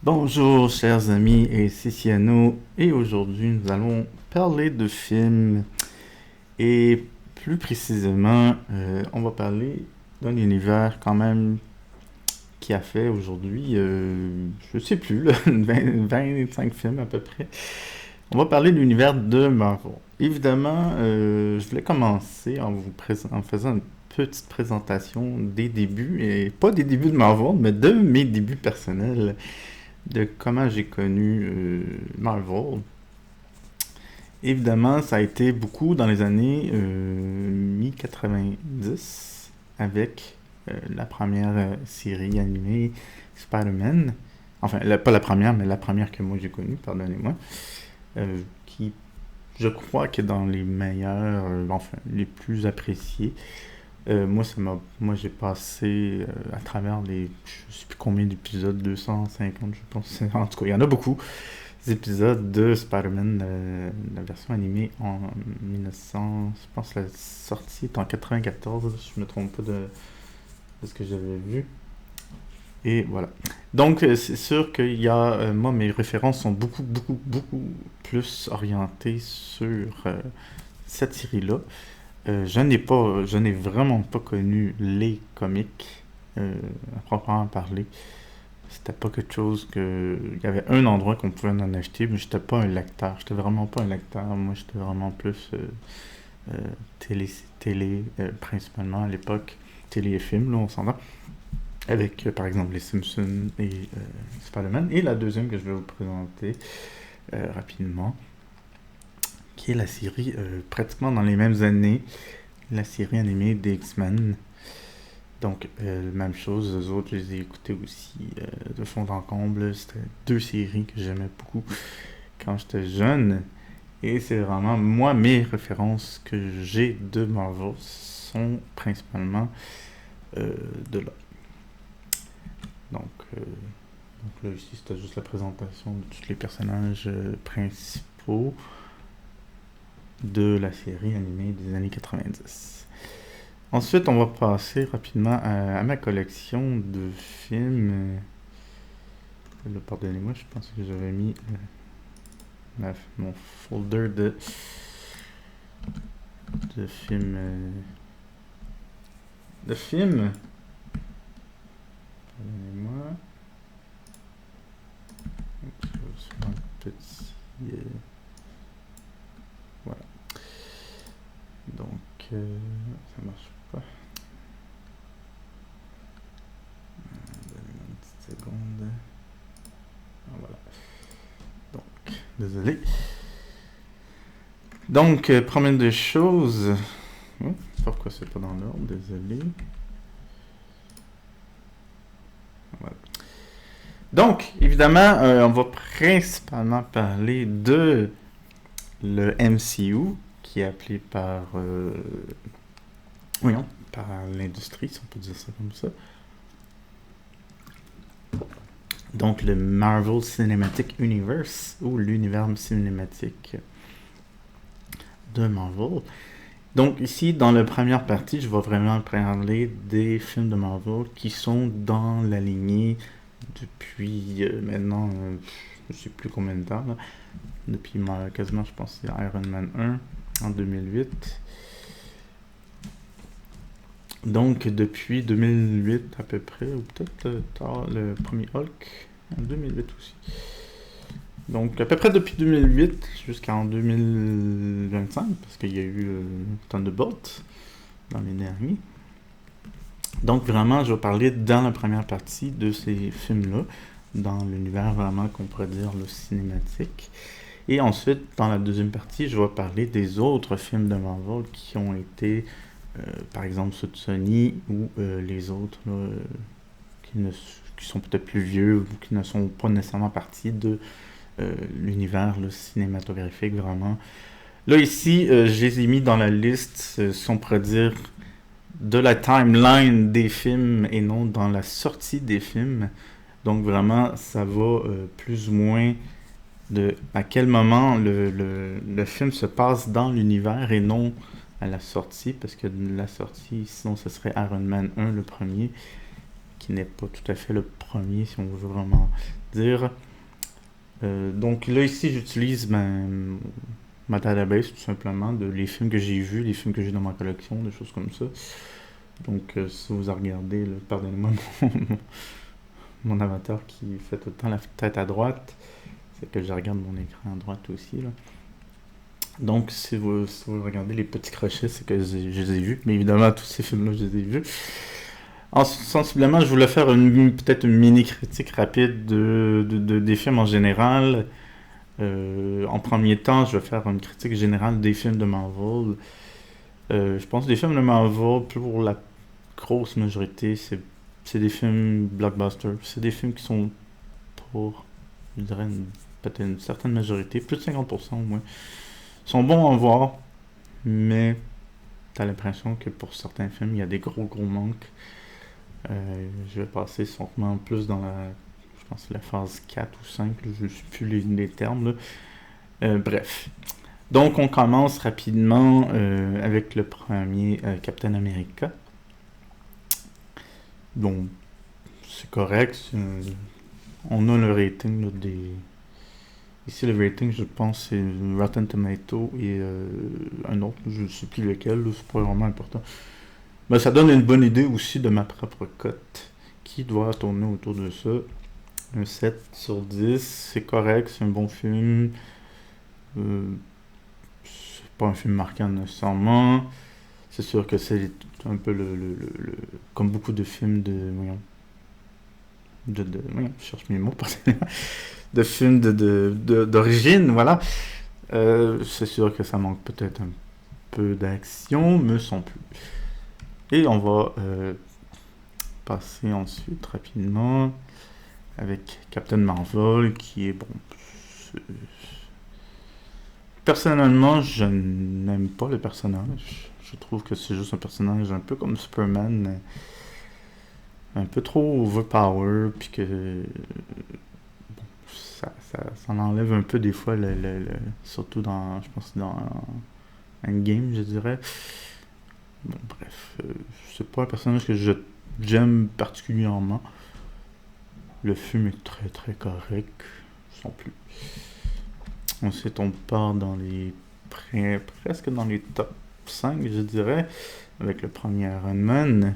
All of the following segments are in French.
Bonjour chers amis et Ciciano, et aujourd'hui nous allons parler de films et plus précisément on va parler d'un univers quand même qui a fait aujourd'hui, je sais plus, là, 25 films à peu près. On va parler de l'univers de Marvel. Évidemment, je voulais commencer en faisant une petite présentation des débuts, et pas des débuts de Marvel, mais de mes débuts personnels de comment j'ai connu Marvel. Évidemment, ça a été beaucoup dans les années mi-90 avec la première série animée Spider-Man. Enfin, pas la première, mais la première que moi j'ai connue, pardonnez-moi. Qui, je crois, que dans les meilleurs, enfin, les plus appréciés. Moi, j'ai passé à travers je sais plus combien d'épisodes, 250, je pense. En tout cas, il y en a beaucoup. Des épisodes de Spider-Man, la version animée en 1900, je pense que la sortie est en 94, si je me trompe pas de ce que j'avais vu. Et voilà. Donc, c'est sûr qu'il y a, moi, mes références sont beaucoup, beaucoup, beaucoup plus orientées sur cette série-là. Je n'ai vraiment pas connu les comics à proprement parler. C'était pas quelque chose que. Il y avait un endroit qu'on pouvait en acheter, mais j'étais pas un lecteur. J'étais vraiment pas un lecteur. Moi, j'étais vraiment plus euh, télé principalement à l'époque. Télé et films, là, on s'entend. Avec, par exemple, Les Simpsons et Spider-Man. Et la deuxième que je vais vous présenter rapidement, qui est la série pratiquement dans les mêmes années, la série animée des X-Men. Donc, même chose, eux autres, je les ai écoutés aussi de fond en comble. C'était deux séries que j'aimais beaucoup quand j'étais jeune. Et c'est vraiment, moi, mes références que j'ai de Marvel sont principalement euh, de là. Donc, euh, donc là, ici, c'était juste la présentation de tous les personnages principaux de la série animée des années 90. Ensuite, on va passer rapidement à ma collection de films. Là, pardonnez-moi, je pense que j'avais mis mon folder de films. De films. Pardonnez-moi. Sur un petit. Voilà. Donc, ça marche pas. Donnez-moi une petite seconde. Ah, voilà. Donc, désolé. Donc, première des choses. Oh, pourquoi c'est pas dans l'ordre? Désolé. Voilà. Donc, évidemment, on va principalement parler de le MCU, qui est appelé voyons, par l'industrie, si on peut dire ça comme ça. Donc, le Marvel Cinematic Universe, ou l'univers cinématique de Marvel. Donc, ici, dans la première partie, je vais vraiment parler des films de Marvel qui sont dans la lignée depuis maintenant, je ne sais plus combien de temps, là. Depuis quasiment, je pense, c'est Iron Man 1 en 2008. Donc, depuis 2008 à peu près, ou peut-être le premier Hulk en 2008 aussi. Donc, à peu près depuis 2008 jusqu'en 2025, parce qu'il y a eu Thunderbolt dans les derniers. Donc, vraiment, je vais parler dans la première partie de ces films-là, dans l'univers vraiment qu'on pourrait dire le cinématique. Et ensuite, dans la deuxième partie, je vais parler des autres films de Marvel qui ont été, par exemple, ceux de Sony ou les autres là, qui sont peut-être plus vieux ou qui ne sont pas nécessairement partie de l'univers là, cinématographique, vraiment. Là, ici, je les ai mis dans la liste, si on pourrait dire, de la timeline des films et non dans la sortie des films. Donc, vraiment, ça va plus ou moins de à quel moment le film se passe dans l'univers et non à la sortie, parce que la sortie, sinon ce serait Iron Man 1, le premier, qui n'est pas tout à fait le premier, si on veut vraiment dire. Donc là, ici, j'utilise ma database, tout simplement, de les films que j'ai vus, les films que j'ai dans ma collection, des choses comme ça. Donc, si vous regardez, là, pardonnez-moi mon avatar qui fait tout le temps la tête à droite, c'est que je regarde mon écran à droite aussi, là. Donc, si vous regardez les petits crochets, c'est que je les ai vus. Mais évidemment, tous ces films-là, je les ai vus. Sensiblement, je voulais faire peut-être une mini-critique rapide des films en général. En premier temps, je vais faire une critique générale des films de Marvel. Je pense que les films de Marvel, pour la grosse majorité, c'est des films blockbusters. C'est des films qui sont pour, je dirais, peut-être une certaine majorité, plus de 50% au moins, sont bons à voir, mais t'as l'impression que pour certains films, il y a des gros manques. Je vais passer sûrement plus dans je pense la phase 4 ou 5, là, je ne sais plus les termes, là. Bref. Donc, on commence rapidement avec le premier Captain America. Bon, c'est correct. On a le rating là, Ici, le rating, je pense, c'est Rotten Tomato et un autre, je ne sais plus lequel, là, c'est pas vraiment important. Mais ça donne une bonne idée aussi de ma propre cote, qui doit tourner autour de ça. Un 7 sur 10, c'est correct, c'est un bon film. Euh, c'est pas un film marquant nécessairement. C'est sûr que c'est un peu comme beaucoup de films voyons, voyons, je cherche mes mots, de films d'origine, voilà. C'est sûr que ça manque peut-être un peu d'action, me semble plus. Et on va passer ensuite rapidement avec Captain Marvel, qui est bon. Personnellement, je n'aime pas le personnage. Je trouve que c'est juste un personnage un peu comme Superman, un peu trop overpower, puis que bon, ça enlève un peu des fois, surtout je pense dans un game, je dirais. Bon, bref, c'est pas un personnage que j'aime particulièrement. Le film est très très correct, sans plus. Ensuite, on part dans presque dans les top 5, je dirais, avec le premier Iron Man.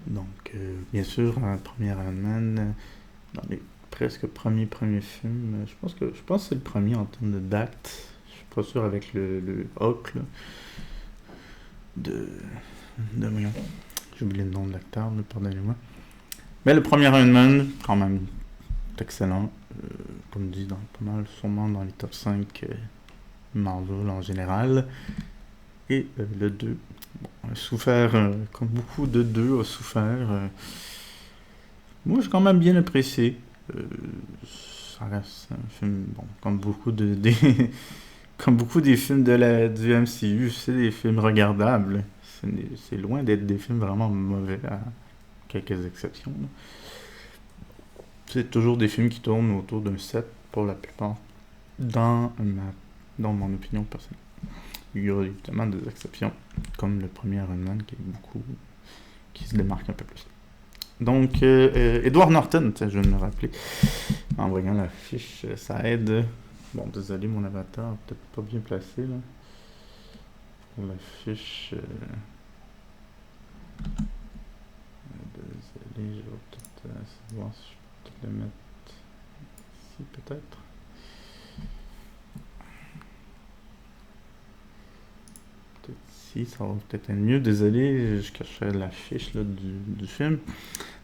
Donc, bien sûr, un premier Iron Man, dans les presque premiers films, je pense que c'est le premier en termes de date. Je suis pas sûr avec le Hulk, là, voyons, j'ai oublié le nom de l'acteur, pardonnez-moi. Mais le premier Iron Man, quand même, est excellent. Comme dit, pas mal, sûrement dans les top 5 Marvel en général. Et le 2, bon, a souffert, comme beaucoup de 2 a souffert. Moi, j'ai quand même bien apprécié. Ça reste un film, bon, comme beaucoup comme beaucoup des films du MCU, c'est des films regardables. C'est loin d'être des films vraiment mauvais, à quelques exceptions, là. C'est toujours des films qui tournent autour d'un 7 pour la plupart, dans mon opinion personnelle. Il y a évidemment des exceptions, comme le premier Iron Man qui se démarque un peu plus. Donc, Edward Norton, je viens de me rappeler, en voyant la fiche, ça aide. Bon, désolé, mon avatar est peut-être pas bien placé, là. Pour la fiche, désolé, je vais peut-être voir si je peux le mettre ici, peut-être. Ici, ça va peut-être être mieux. Désolé, je cachais la fiche là, du film.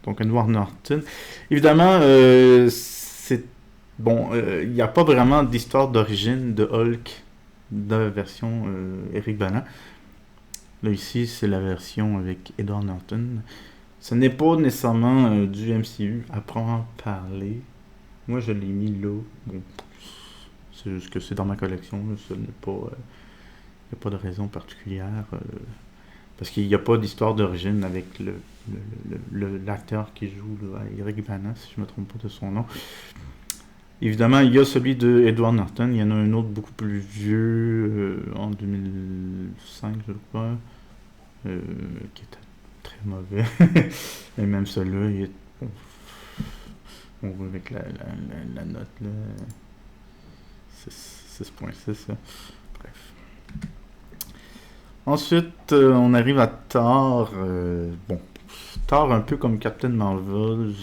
Donc, Edward Norton. Évidemment, c'est bon. Il n'y a pas vraiment d'histoire d'origine de Hulk de la version Eric Bana. Là, ici, c'est la version avec Edward Norton. Ce n'est pas nécessairement du MCU à proprement parler. Moi, je l'ai mis là. Bon, c'est juste que c'est dans ma collection. Là, ce n'est pas. Il n'y a pas de raison particulière. Parce qu'il n'y a pas d'histoire d'origine avec l'acteur qui joue là, Eric Bana, si je ne me trompe pas de son nom. Évidemment, il y a celui de Edward Norton. Il y en a un autre beaucoup plus vieux, en 2005, je crois, qui était très mauvais. Et même celui-là, il est On voit avec la note, là. 6.6, là. Bref. Ensuite, on arrive à Thor. Bon, Thor, un peu comme Captain Marvel,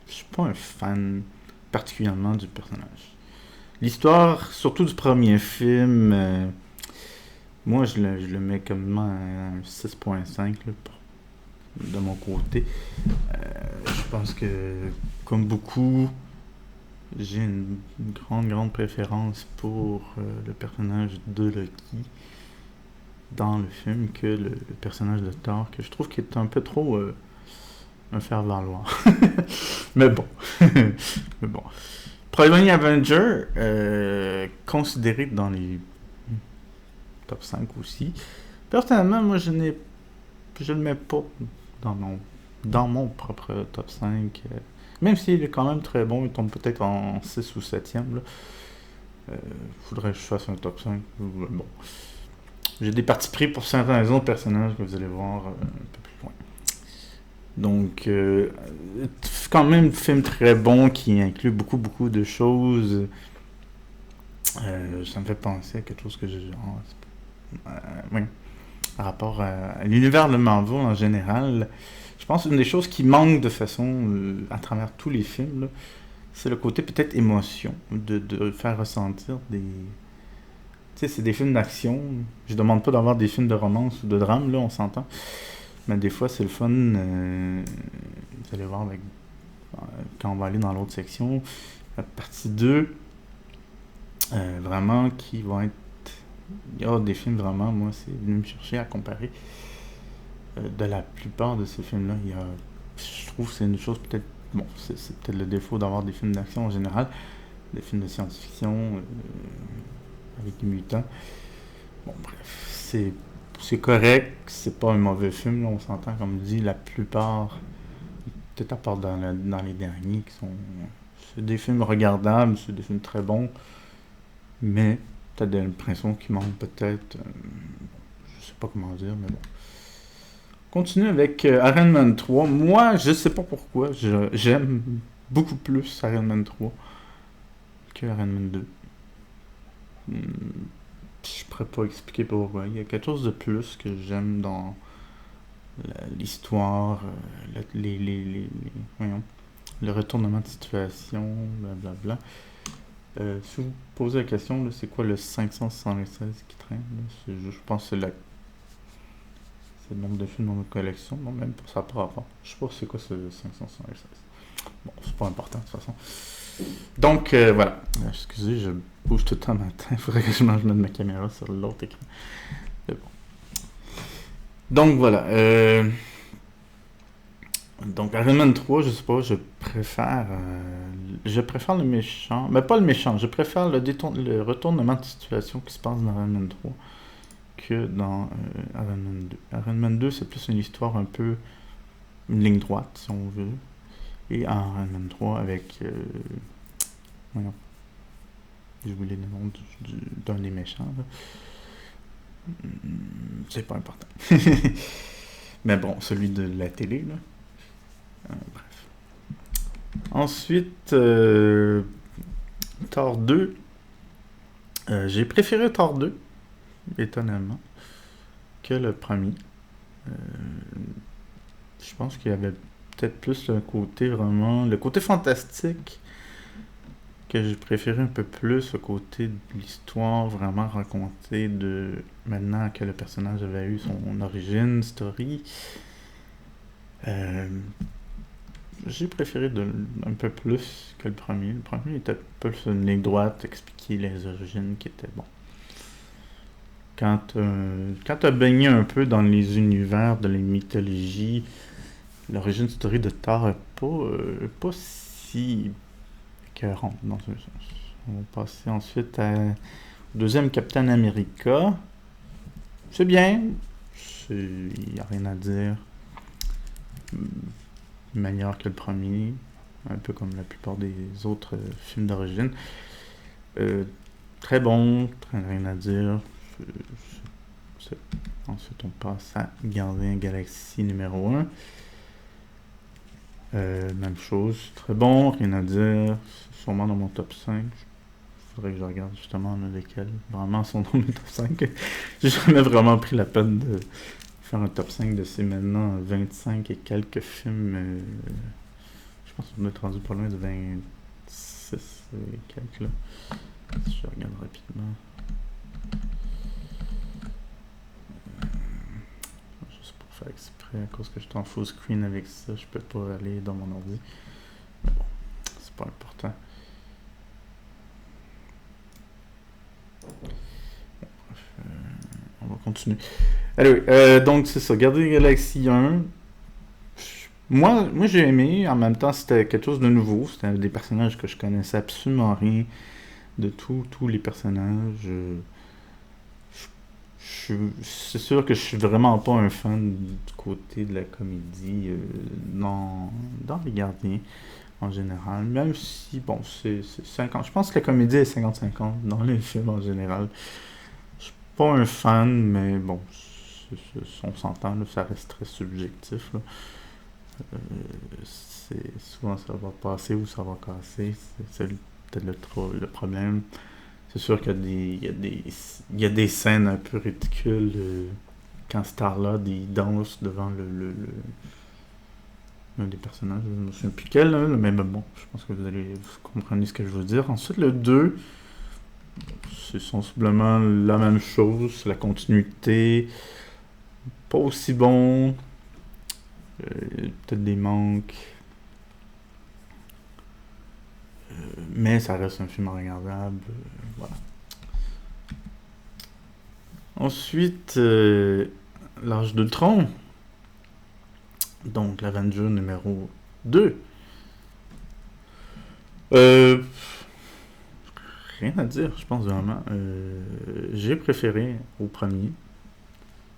je suis pas un fan particulièrement du personnage. L'histoire, surtout du premier film, moi je le mets comme un 6.5 là, de mon côté. Je pense que, comme beaucoup, j'ai une grande préférence pour le personnage de Loki dans le film que le personnage de Thor, que je trouve qu'il est un peu trop un faire-valoir. Mais bon. Mais bon. Premier Avenger, considéré dans les top 5 aussi. Personnellement, moi, je le mets pas dans mon propre top 5. Même s'il est quand même très bon, il tombe peut-être en 6 ou 7e. Faudrait que je fasse un top 5. Bon. J'ai des partis pris pour certains autres personnages que vous allez voir un peu plus loin. Donc, quand même, un film très bon qui inclut beaucoup de choses. Ça me fait penser à quelque chose que j'ai. Oui. Par rapport à l'univers de Marvel en général, je pense qu'une des choses qui manque de façon à travers tous les films, là, c'est le côté peut-être émotion, de faire ressentir des. Tu sais, c'est des films d'action. Je demande pas d'avoir des films de romance ou de drame, là, on s'entend. Mais des fois, c'est le fun. Vous allez voir avec, quand on va aller dans l'autre section, la partie 2, vraiment, qui vont être. Il y a des films vraiment, moi, c'est venu me chercher à comparer. De la plupart de ces films-là, je trouve que c'est une chose peut-être. Bon, c'est peut-être le défaut d'avoir des films d'action en général, des films de science-fiction avec des mutants. Bon, bref, c'est correct, c'est pas un mauvais film, là, on s'entend, comme dit, la plupart, peut-être à part dans les derniers, c'est des films regardables, c'est des films très bons, mais t'as l'impression qu'il manque peut-être, je sais pas comment dire, mais bon. Continue avec Iron Man 3. Moi, je sais pas pourquoi, j'aime beaucoup plus Iron Man 3 que Iron Man 2. Je pourrais pas expliquer pourquoi. Il y a quelque chose de plus que j'aime dans l'histoire, voyons, le retournement de situation, blablabla. Si vous posez la question, là, c'est quoi le 576 qui traîne là? Je pense que c'est le nombre de films dans notre collection. Non, même pour ça par rapport. Je sais pas c'est quoi ce 576. Bon, c'est pas important de toute façon. Donc, voilà. Excusez, je bouge tout le temps matin. Il faudrait que je mette ma caméra sur l'autre écran. Mais bon. Donc, voilà. Donc, Iron Man 3, je sais pas, je préfère le méchant. Mais pas le méchant, je préfère le retournement de situation qui se passe dans Iron Man 3 que dans Iron Man 2. Iron Man 2, c'est plus une histoire un peu une ligne droite, si on veut. Et en Iron Man 3, avec. Voyons. J'ai oublié le nom d'un des méchants. Là. C'est pas important. Mais bon, celui de la télé, là. Bref. Ensuite, Thor 2. J'ai préféré Thor 2, étonnamment, que le premier. Je pense qu'il y avait peut-être plus le côté vraiment. Le côté fantastique que j'ai préféré un peu plus, le côté de l'histoire vraiment racontée de maintenant que le personnage avait eu son origine story. J'ai préféré un peu plus que le premier. Le premier était plus une ligne droite, expliquer les origines qui étaient bon. Quand t'as baigné un peu dans les univers de la mythologie, l'origine story de Thor est pas si écœurante dans un sens. On va passer ensuite au deuxième Captain America. C'est bien. Il n'y a rien à dire. Meilleur que le premier. Un peu comme la plupart des autres films d'origine. Très bon. Rien à dire. Ensuite, on passe à Gardien Galaxy numéro 1. Même chose, très bon, rien à dire. C'est sûrement dans mon top 5. Faudrait que je regarde justement là, lesquels vraiment sont dans mes top 5. J'ai jamais vraiment pris la peine de faire un top 5 de ces maintenant 25 et quelques films. Je pense qu'on doit être rendu pas loin de 26 et quelques là. Si je regarde rapidement. Juste pour faire exprès, à cause que je suis en full screen avec ça, je peux pas aller dans mon ordi. Mais bon, c'est pas important. On va continuer. Allez, donc c'est ça. Garder la Galaxie 1. Moi j'ai aimé. En même temps, c'était quelque chose de nouveau. C'était des personnages que je connaissais absolument rien de tous les personnages. C'est sûr que je suis vraiment pas un fan du côté de la comédie dans Les Gardiens en général. Même si, bon, c'est 50. Je pense que la comédie est 50-50 dans les films en général. Je suis pas un fan, mais bon, on s'entend, là, ça reste très subjectif. Là. Souvent ça va passer ou ça va casser. C'est peut-être le problème. C'est sûr qu'il y a il y a des scènes un peu ridicules quand Star-Lord il danse devant un des personnages. Je me souviens plus quel, là, mais bon, je pense que vous comprenez ce que je veux dire. Ensuite, le 2, c'est sensiblement la même chose, c'est la continuité. Pas aussi bon, peut-être des manques, mais ça reste un film regardable. Voilà. Ensuite, L'Âge de Tron, donc l'Avenger numéro 2. Euh, Rien à dire, je pense vraiment. J'ai préféré au premier.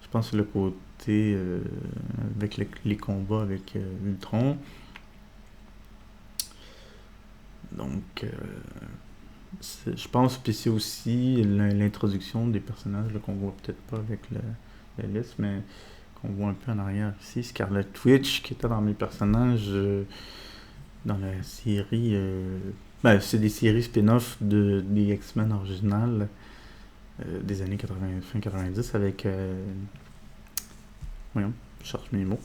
Je pense que le côté avec les combats avec Ultron. Donc, je pense que c'est aussi l'introduction des personnages là, qu'on voit peut-être pas avec la liste, mais qu'on voit un peu en arrière ici. Scarlet Witch, qui était dans mes personnages dans la série. Ben, c'est des séries spin-off des X-Men originales des années 80, fin 90 avec. Voyons, je cherche mes mots.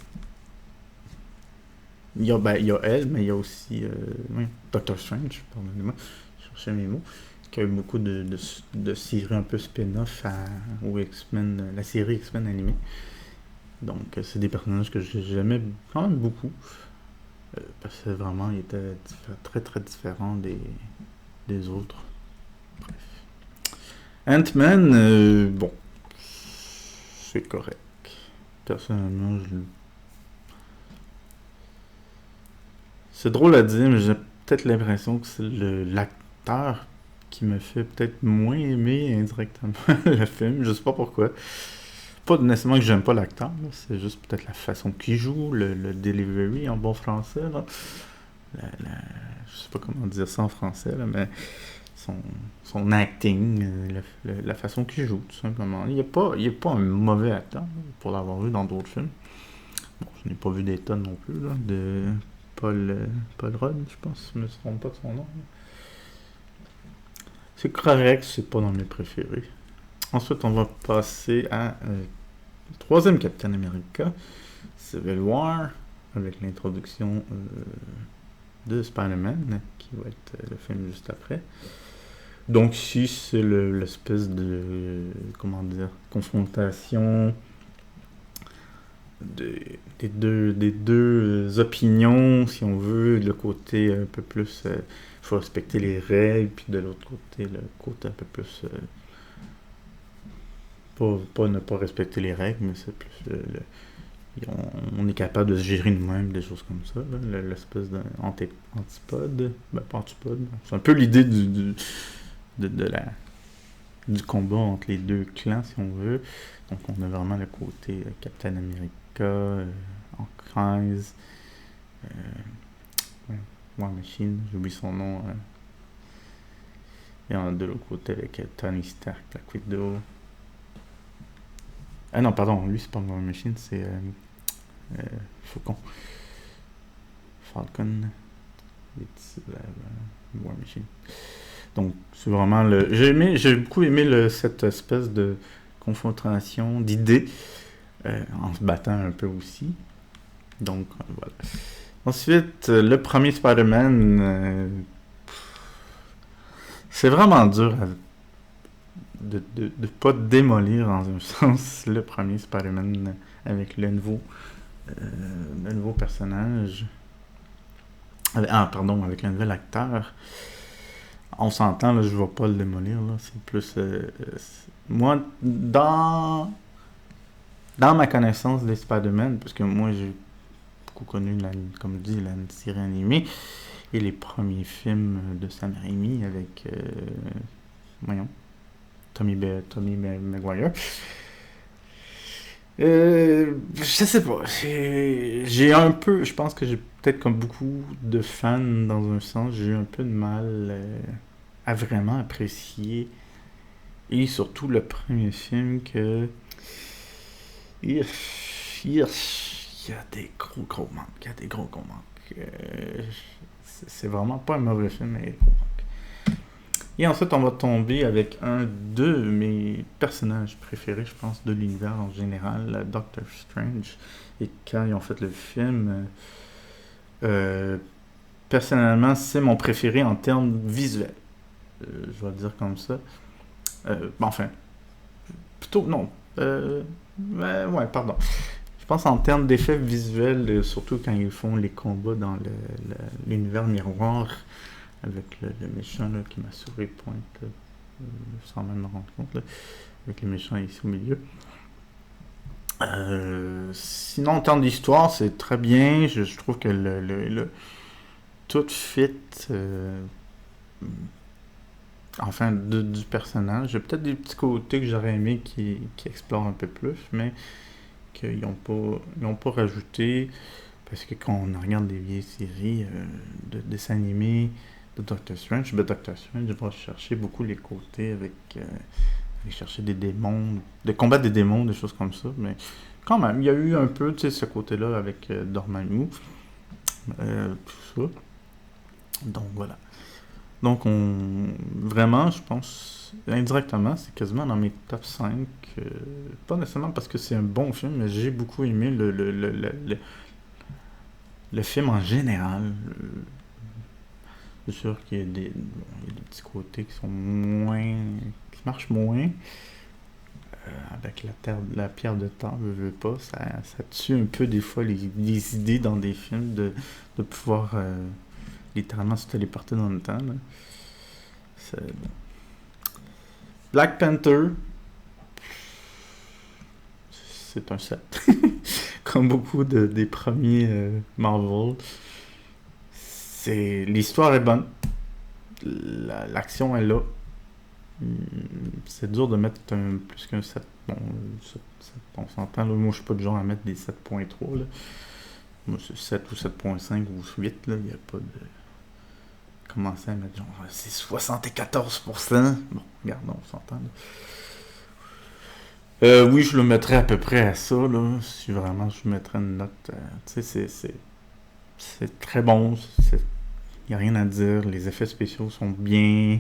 Il y a elle, mais il y a aussi oui, Doctor Strange, pardonnez-moi, je cherchais mes mots, qui a eu beaucoup de séries un peu spin-off aux X-Men, la série X-Men animée. Donc, c'est des personnages que j'aimais quand même beaucoup, parce que vraiment, ils étaient très très différents des autres. Bref. Ant-Man, bon, c'est correct. Personnellement, c'est drôle à dire, mais j'ai peut-être l'impression que c'est l'acteur qui me fait peut-être moins aimer indirectement le film. Je sais pas pourquoi. Pas nécessairement que j'aime pas l'acteur, là, c'est juste peut-être la façon qu'il joue, le delivery en bon français. Là. Je sais pas comment dire ça en français, là, mais son, son acting, la façon qu'il joue, tout simplement. Il est pas un mauvais acteur, là, pour l'avoir vu dans d'autres films. Bon, je n'ai pas vu des tonnes non plus, là, de Paul Rudd, je pense, je me trompe pas de son nom. C'est correct, c'est pas dans mes préférés. Ensuite, on va passer à le troisième Captain America, Civil War, avec l'introduction de Spider-Man, qui va être le film juste après. Donc ici, c'est l'espèce de, comment dire, confrontation des deux opinions, si on veut, le côté un peu plus, il faut respecter les règles, puis de l'autre côté, le côté un peu plus, pas ne pas respecter les règles, mais c'est plus, on est capable de se gérer nous-mêmes, des choses comme ça, là, l'espèce d'antipode, ben pas antipode, c'est un peu l'idée du combat entre les deux clans, si on veut. Donc on a vraiment le côté Captain America, en crise, ouais, War Machine, j'oublie son nom. Et on a de l'autre côté avec Tony Stark, Black Widow. Ah non, pardon, lui c'est pas War Machine, c'est Faucon. Falcon. War Machine. Donc, c'est vraiment le... J'ai beaucoup aimé cette espèce de confrontation d'idées en se battant un peu aussi. Donc, voilà. Ensuite, le premier Spider-Man, c'est vraiment dur de pas démolir dans un sens le premier Spider-Man avec le nouveau personnage. Avec le nouvel acteur. On s'entend, là, je vais pas le démolir, là. C'est plus... moi, dans ma connaissance des Spider-Man, parce que moi, j'ai beaucoup connu, comme je dis, la série animée et les premiers films de Sam Raimi avec... Tommy Maguire. Je sais pas. J'ai un peu... Je pense que j'ai peut-être comme beaucoup de fans dans un sens, j'ai eu un peu de mal à vraiment apprécier. Et surtout le premier film que... Il y a des gros manques. Il y a des gros manques. C'est vraiment pas un mauvais film, mais il y a des gros manques. Et ensuite, on va tomber avec un de mes personnages préférés, je pense, de l'univers en général, Doctor Strange. Et quand ils ont fait le film, personnellement, c'est mon préféré en termes visuels. Je vais le dire comme ça. Enfin, plutôt, non. Ouais, pardon. Je pense en termes d'effets visuels, surtout quand ils font les combats dans l'univers miroir, avec le méchant là, qui m'a souris pointe, sans même me rendre compte, là, avec les méchants ici au milieu. Sinon, en termes d'histoire, c'est très bien. Je trouve que tout fit, enfin, du personnage. Il y a peut-être des petits côtés que j'aurais aimé qui explorent un peu plus, mais qu'ils n'ont pas rajouté, parce que quand on regarde des vieilles séries de dessins animés de Doctor Strange va chercher beaucoup les côtés avec aller chercher des démons, de combattre des démons, des choses comme ça, mais quand même, il y a eu un peu, tu sais, ce côté-là avec Dormammu, tout ça. Donc voilà. Donc vraiment, je pense, indirectement, c'est quasiment dans mes top 5. Pas nécessairement parce que c'est un bon film, mais j'ai beaucoup aimé le film en général. C'est sûr qu'il y a des petits côtés qui sont qui marchent moins. Avec la pierre de temps, veux pas, ça tue un peu des fois les idées dans des films de pouvoir littéralement se téléporter dans le temps. Là. Bon. Black Panther, c'est un 7. Comme beaucoup des premiers Marvel. L'histoire est bonne. L'action est là. C'est dur de mettre plus qu'un 7. Bon, on s'entend. Là, moi, je suis pas du genre à mettre des 7.3. Là. Moi, c'est 7 ou 7.5 ou 8. Il n'y a pas de... Commencer à mettre genre... C'est 74%. Bon, regarde, on s'entend. Oui, je le mettrais à peu près à ça. Là, si vraiment je mettrais une note... tu sais, c'est très bon. Il n'y a rien à dire. Les effets spéciaux sont bien...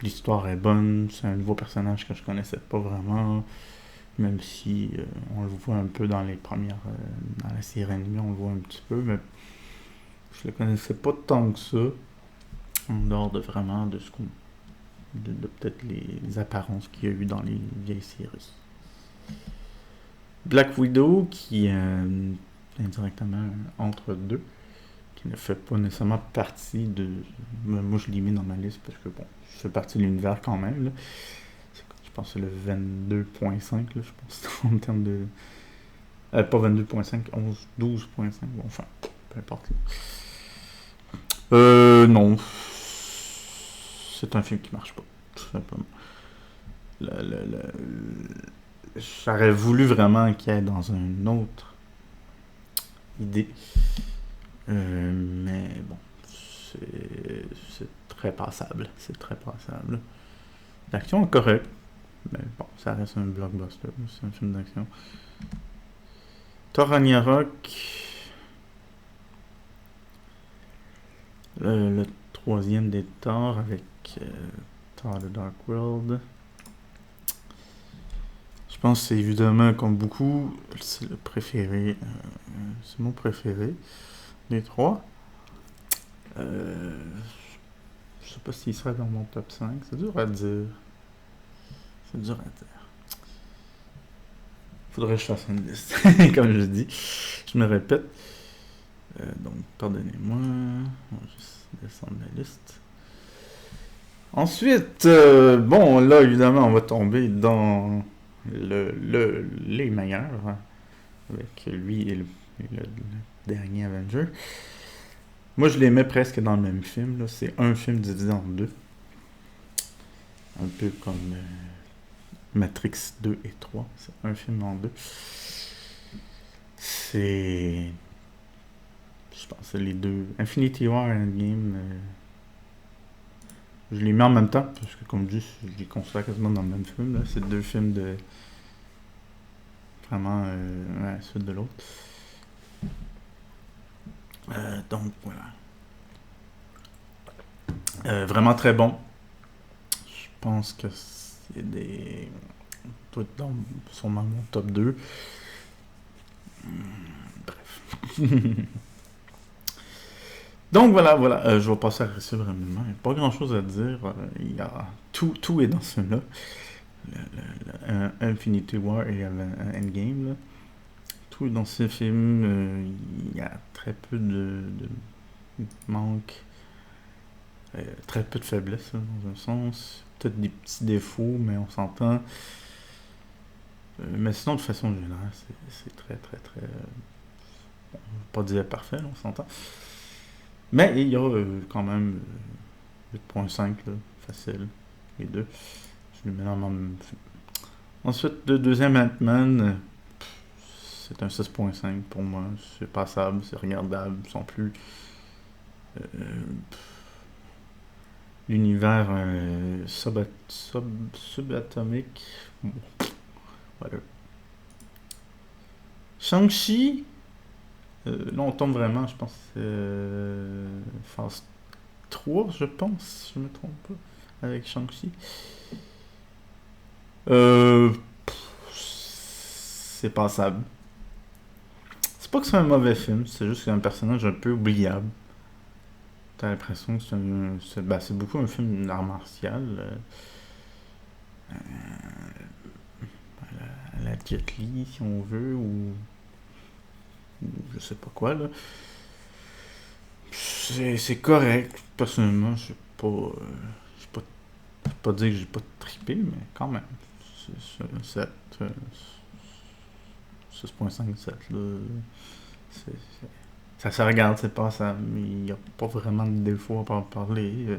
l'histoire est bonne, c'est un nouveau personnage que je connaissais pas vraiment, même si on le voit un peu dans les premières, dans la série animée, on le voit un petit peu, mais je le connaissais pas tant que ça, en dehors de vraiment de ce qu'on, de peut-être les apparences qu'il y a eu dans les vieilles séries. Black Widow, qui est indirectement entre deux, qui ne fait pas nécessairement partie de... Moi, je l'ai mis dans ma liste parce que, bon, je fais partie de l'univers quand même. Là. Je pense que c'est le 22.5, là, je pense, en termes de... pas 22.5, 12.5, bon, enfin, peu importe. Non. C'est un film qui marche pas, tout simplement. J'aurais voulu vraiment qu'il y ait dans une autre idée. Mais bon, c'est très passable. C'est très passable. L'action est correcte. Mais bon, ça reste un blockbuster. C'est un film d'action. Thor Ragnarok. Le troisième des Thor avec Thor The Dark World. Je pense que c'est évidemment, comme beaucoup, c'est le préféré. C'est mon préféré des trois. Je sais pas s'il serait dans mon top 5. C'est dur à dire. C'est dur à dire. Faudrait que je fasse une liste. Comme je dis. Je me répète. Donc, pardonnez-moi. On va juste descendre la liste. Ensuite, bon, là, évidemment, on va tomber dans les meilleurs. Hein, avec lui et le dernier Avenger. Moi, je les mets presque dans le même film. Là. C'est un film divisé en deux. Un peu comme Matrix 2 et 3. C'est un film en deux. C'est... Je pense que c'est les deux. Infinity War et Endgame. Je les mets en même temps, parce que comme je dis, je les considère quasiment dans le même film. Là. C'est deux films de... Vraiment, à la suite de l'autre. Donc, voilà. Vraiment très bon. Je pense que c'est des... Doit être dans sûrement mon top 2. Bref. Donc voilà, je vais passer à récit vraiment. Il n'y a pas grand chose à dire. Il y a tout est dans ce film-là. Infinity War et Endgame. Là. Tout est dans ce film. Il y a très peu de manque. Très peu de faiblesse, là, dans un sens. Peut-être des petits défauts, mais on s'entend. Mais sinon, de façon générale, c'est très, très, très... Bon, je vais pas dire parfait, là, on s'entend. Mais il y a quand même 8.5, là, facile, les deux. Je le mets dans mon... Ensuite, le deuxième Ant-Man, c'est un 6.5 pour moi. C'est passable, c'est regardable, sans plus... l'univers subatomique. Bon, voilà. Shang-Chi, là on tombe vraiment, je pense, phase 3, je pense, si je me trompe pas, avec Shang-Chi. C'est passable. C'est pas que c'est un mauvais film, c'est juste qu'il y a un personnage un peu oubliable. T'as l'impression que c'est beaucoup un film d'art martial. À la Jet Li, si on veut, ou je sais pas quoi, là. C'est correct. Personnellement, je sais pas... je vais pas dire que j'ai pas trippé, mais quand même. C'est 7. 6.5, 7, là. Ça se regarde, c'est pas ça. Mais il n'y a pas vraiment de défaut à parler.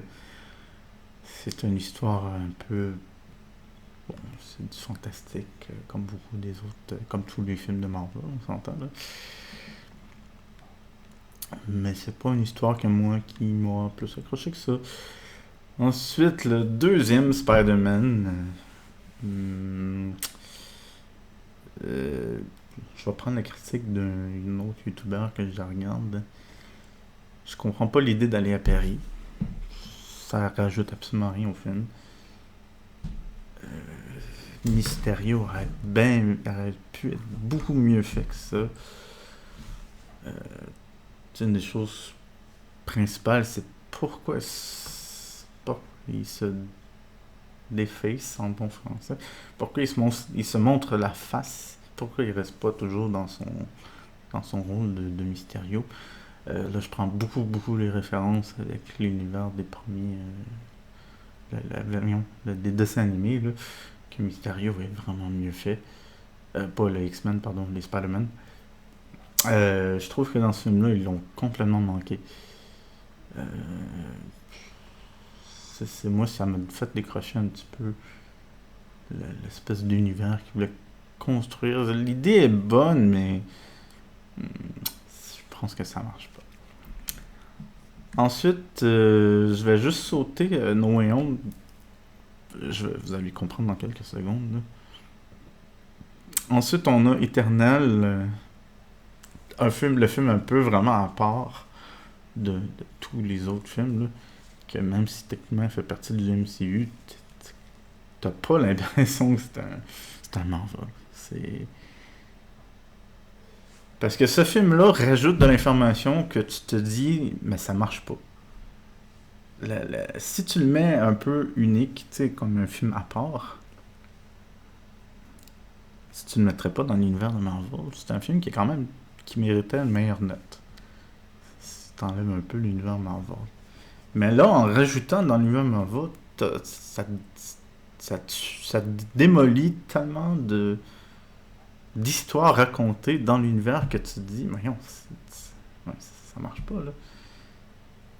C'est une histoire un peu... Bon, c'est du fantastique, comme beaucoup des autres... comme tous les films de Marvel, on s'entend, là. Mais c'est pas une histoire que moi qui m'a plus accroché que ça. Ensuite, le deuxième Spider-Man. Je vais prendre la critique d'un autre youtubeur que je regarde. Je comprends pas l'idée d'aller à Paris. Ça rajoute absolument rien au film. Mysterio aurait pu être beaucoup mieux fait que ça. Une des choses principales, c'est pourquoi il se déface en bon français. Pourquoi il se montre la face. Pourquoi il reste pas toujours dans son rôle de Mysterio. Là, je prends beaucoup les références avec l'univers des premiers des dessins animés, là, que Mysterio est vraiment mieux fait. Pas les X-Men, pardon, les Spider-Man. Je trouve que dans ce film-là, ils l'ont complètement manqué. Moi, ça m'a fait décrocher un petit peu l'espèce d'univers qu'ils voulaient construire. L'idée est bonne, mais je pense que ça marche pas. Ensuite, je vais juste sauter No Way Home. Vous allez comprendre dans quelques secondes. Là. Ensuite, on a Eternal, le film un peu vraiment à part. de tous les autres films, là, que même si techniquement il fait partie de l'MCU, t'as pas l'impression que c'est un Marvel. C'est... Parce que ce film-là rajoute de l'information que tu te dis, mais ça marche pas. Si tu le mets un peu unique, tu sais, comme un film à part, si tu ne le mettrais pas dans l'univers de Marvel, c'est un film qui est quand même qui méritait une meilleure note. Si t'enlèves un peu l'univers Marvel. Mais là, en rajoutant dans l'univers Marvel, ça démolit tellement d'histoires racontées dans l'univers que tu te dis, mais non, ouais, ça marche pas là.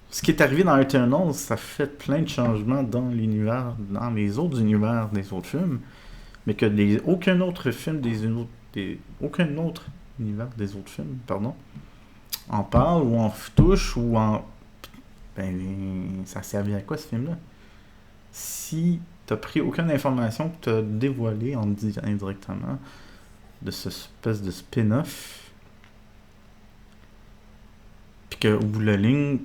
Ce qui est arrivé dans Eternals, ça fait plein de changements dans l'univers, dans les autres univers des autres films, mais que aucun autre film aucun autre univers des autres films, pardon, en parle ou en touche ou en... Ben, ça servait à quoi ce film-là? Si t'as pris aucune information que t'as dévoilée indirectement de ce espèce de spin-off, puis qu'au bout de la ligne,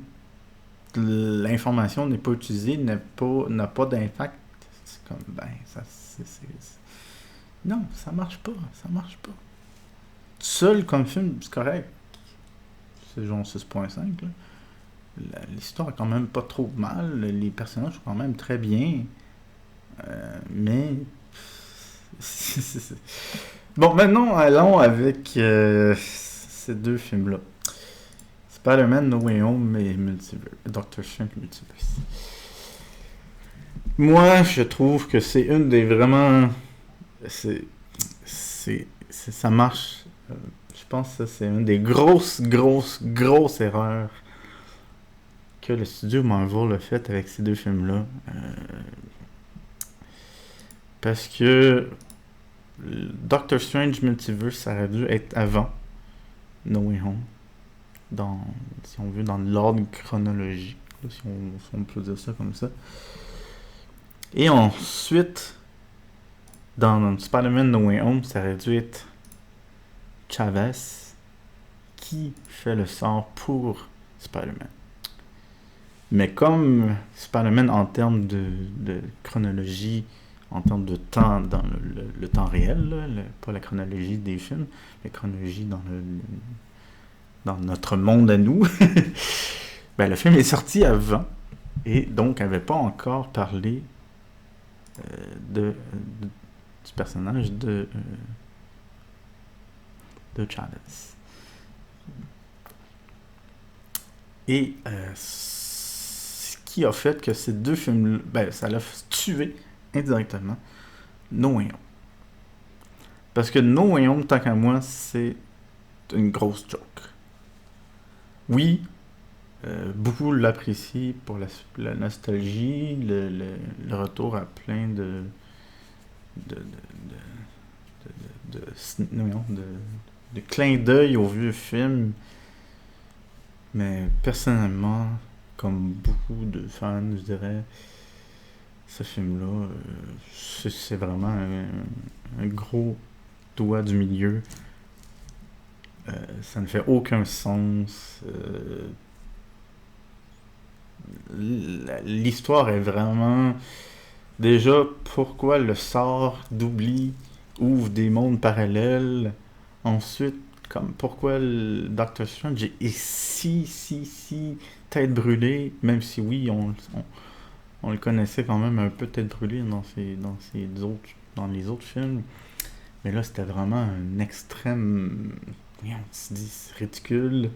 l'information n'est pas utilisée, n'a pas d'impact, c'est comme, ben, non, ça marche pas. Seul comme film, c'est correct. C'est genre 6.5, là. L'histoire est quand même pas trop mal, les personnages sont quand même très bien, mais... Bon, maintenant, allons avec ces deux films-là. Spider-Man No Way Home et Doctor Strange Multiverse. Moi, je trouve que c'est une des vraiment... ça marche. Je pense que c'est une des grosses erreurs que le studio Marvel a fait avec ces deux films-là. Parce que Doctor Strange Multiverse, ça aurait dû être avant No Way Home. Si on veut, dans l'ordre chronologique. Si on peut dire ça comme ça. Et ensuite, dans Spider-Man No Way Home, ça aurait dû être Chavez qui fait le sort pour Spider-Man. Mais comme Spider-Man, en termes de chronologie, en termes de temps, dans le temps réel, là, pas la chronologie des films, la chronologie dans notre monde à nous, ben, le film est sorti avant, et donc n'avait pas encore parlé du personnage de Chavez. Et ce qui a fait que ces deux films, ben, ça l'a tué indirectement No Way Home. Parce que No Way Home, tant qu'à moi, c'est une grosse joke. Oui, beaucoup l'apprécient pour la nostalgie, le retour à plein de clins d'œil au vieux film. Mais personnellement, comme beaucoup de fans, je dirais, ce film-là, c'est vraiment un gros doigt du milieu. Ça ne fait aucun sens. L'histoire est vraiment... Déjà, pourquoi le sort d'oubli ouvre des mondes parallèles? Ensuite, comme pourquoi le Doctor Strange est si tête brûlée, même si oui, on le connaissait quand même un peu tête brûlée dans les autres films. Mais là, c'était vraiment un extrême... On se dit, c'est ridicule.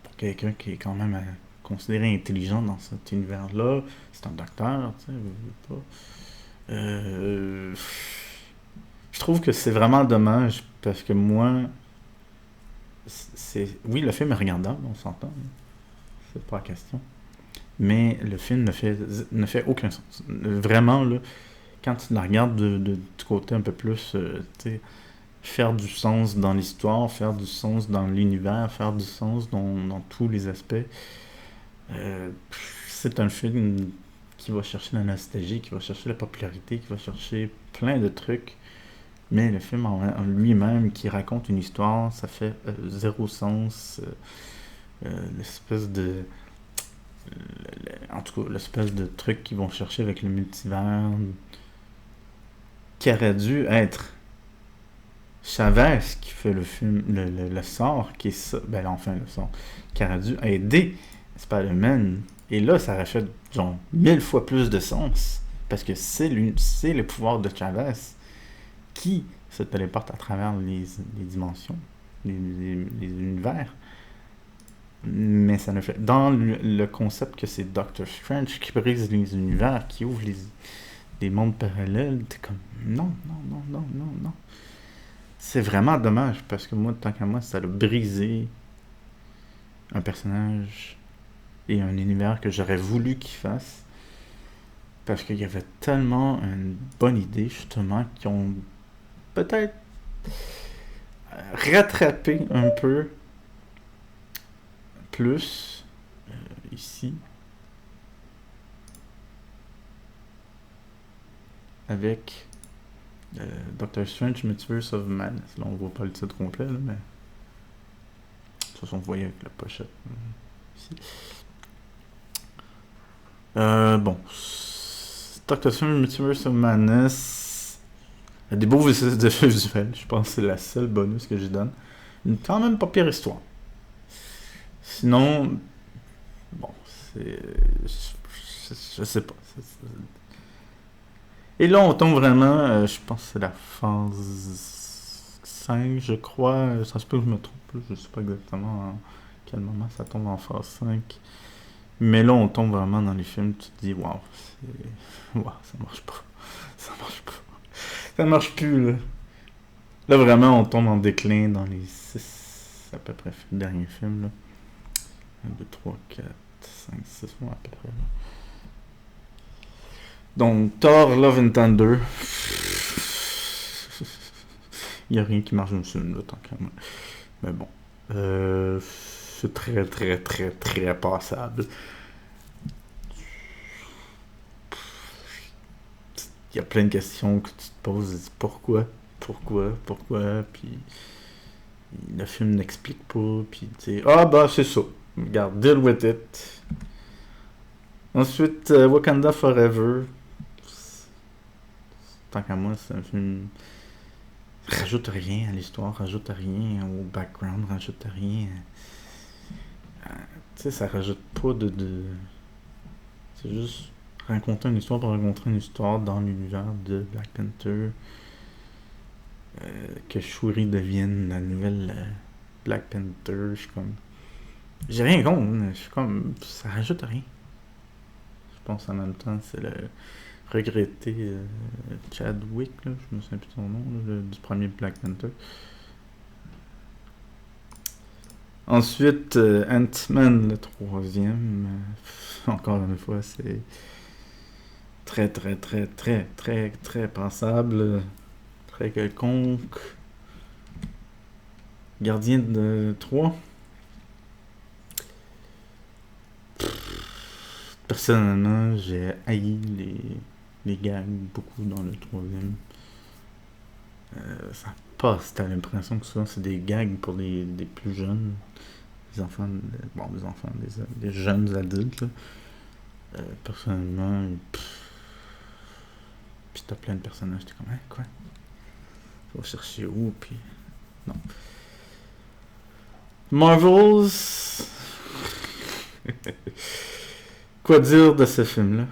Pour quelqu'un qui est quand même considéré intelligent dans cet univers-là, c'est un docteur, tu sais, pas. Je trouve que c'est vraiment dommage parce que moi, oui, le film est regardable, on s'entend, c'est pas la question, mais le film ne fait aucun sens. Vraiment, là, quand tu la regardes du côté un peu plus, tu sais, faire du sens dans l'histoire, faire du sens dans l'univers, faire du sens dans tous les aspects, c'est un film qui va chercher la nostalgie, qui va chercher la popularité, qui va chercher plein de trucs. Mais le film en lui-même qui raconte une histoire, ça fait zéro sens. L'espèce de... En tout cas, l'espèce de truc qu'ils vont chercher avec le multivers, qui aurait dû être Chavez qui fait le film, le sort, qui est ça, ben là, enfin le sort, qui aurait dû aider Spider-Man. Et là, ça aurait fait genre 1000 fois plus de sens. Parce que c'est le pouvoir de Chavez qui se téléporte à travers les dimensions, les univers. Mais ça ne fait. Dans le concept que c'est Doctor Strange qui brise les univers, qui ouvre les mondes parallèles, t'es comme non, non, non, non, non, non. C'est vraiment dommage parce que moi, tant qu'à moi, ça a brisé un personnage et un univers que j'aurais voulu qu'il fasse. Parce qu'il y avait tellement une bonne idée, justement, qui ont peut-être rattrapé un peu plus ici avec Doctor Strange Multiverse of Madness. Là, on voit pas le titre complet, là, mais de toute façon, vous voyez avec la pochette ici. Bon, Doctor Strange Multiverse of Madness a des beaux effets visuels. Je pense que c'est la seule bonus que j'y donne. Une quand même pas pire histoire. Sinon, bon, c'est... Je sais pas. Et là, on tombe vraiment, je pense que c'est la phase 5, je crois. Ça se peut que je me trompe, là. Je sais pas exactement à quel moment ça tombe en phase 5. Mais là, on tombe vraiment dans les films, tu te dis, waouh, ça marche pas. Ça marche pas. Ça marche plus, là. Là, vraiment, on tombe en déclin dans les 6 à peu près derniers films, là. 1, 2, 3, 4, 5, 6 mois à peu près, là. Donc, Thor, Love and Thunder. Il n'y a rien qui marche dans le film, là, tant qu'à moi. Mais bon. C'est très, très, très, très passable. Il y a plein de questions que tu te poses. Pourquoi? Puis le film n'explique pas. Puis tu sais, ah bah c'est ça. Regarde, deal with it. Ensuite, Wakanda Forever. Tant qu'à moi, c'est un film. Rajoute rien à l'histoire, rajoute rien au background, rajoute rien. Tu sais, ça rajoute pas de. C'est juste raconter une histoire pour raconter une histoire dans l'univers de Black Panther. Que Shuri devienne la nouvelle Black Panther. Je suis comme. J'ai rien contre, je suis comme. Ça rajoute rien. Je pense en même temps, c'est le regretté Chadwick, là, je me souviens plus de son nom, là, du premier Black Panther. Ensuite, Ant-Man, le troisième. Encore une fois, c'est très, très, très, très, très, très pensable. Très quelconque. Gardien de 3. Personnellement, j'ai haï les gags beaucoup dans le troisième. Ça passe, t'as l'impression que souvent c'est des gags pour des plus jeunes. Des enfants, des jeunes adultes. Là. Personnellement, puis t'as plein de personnages, t'es comme, hein, quoi? Je vais chercher où, puis non. Marvels. Quoi dire de ce film-là?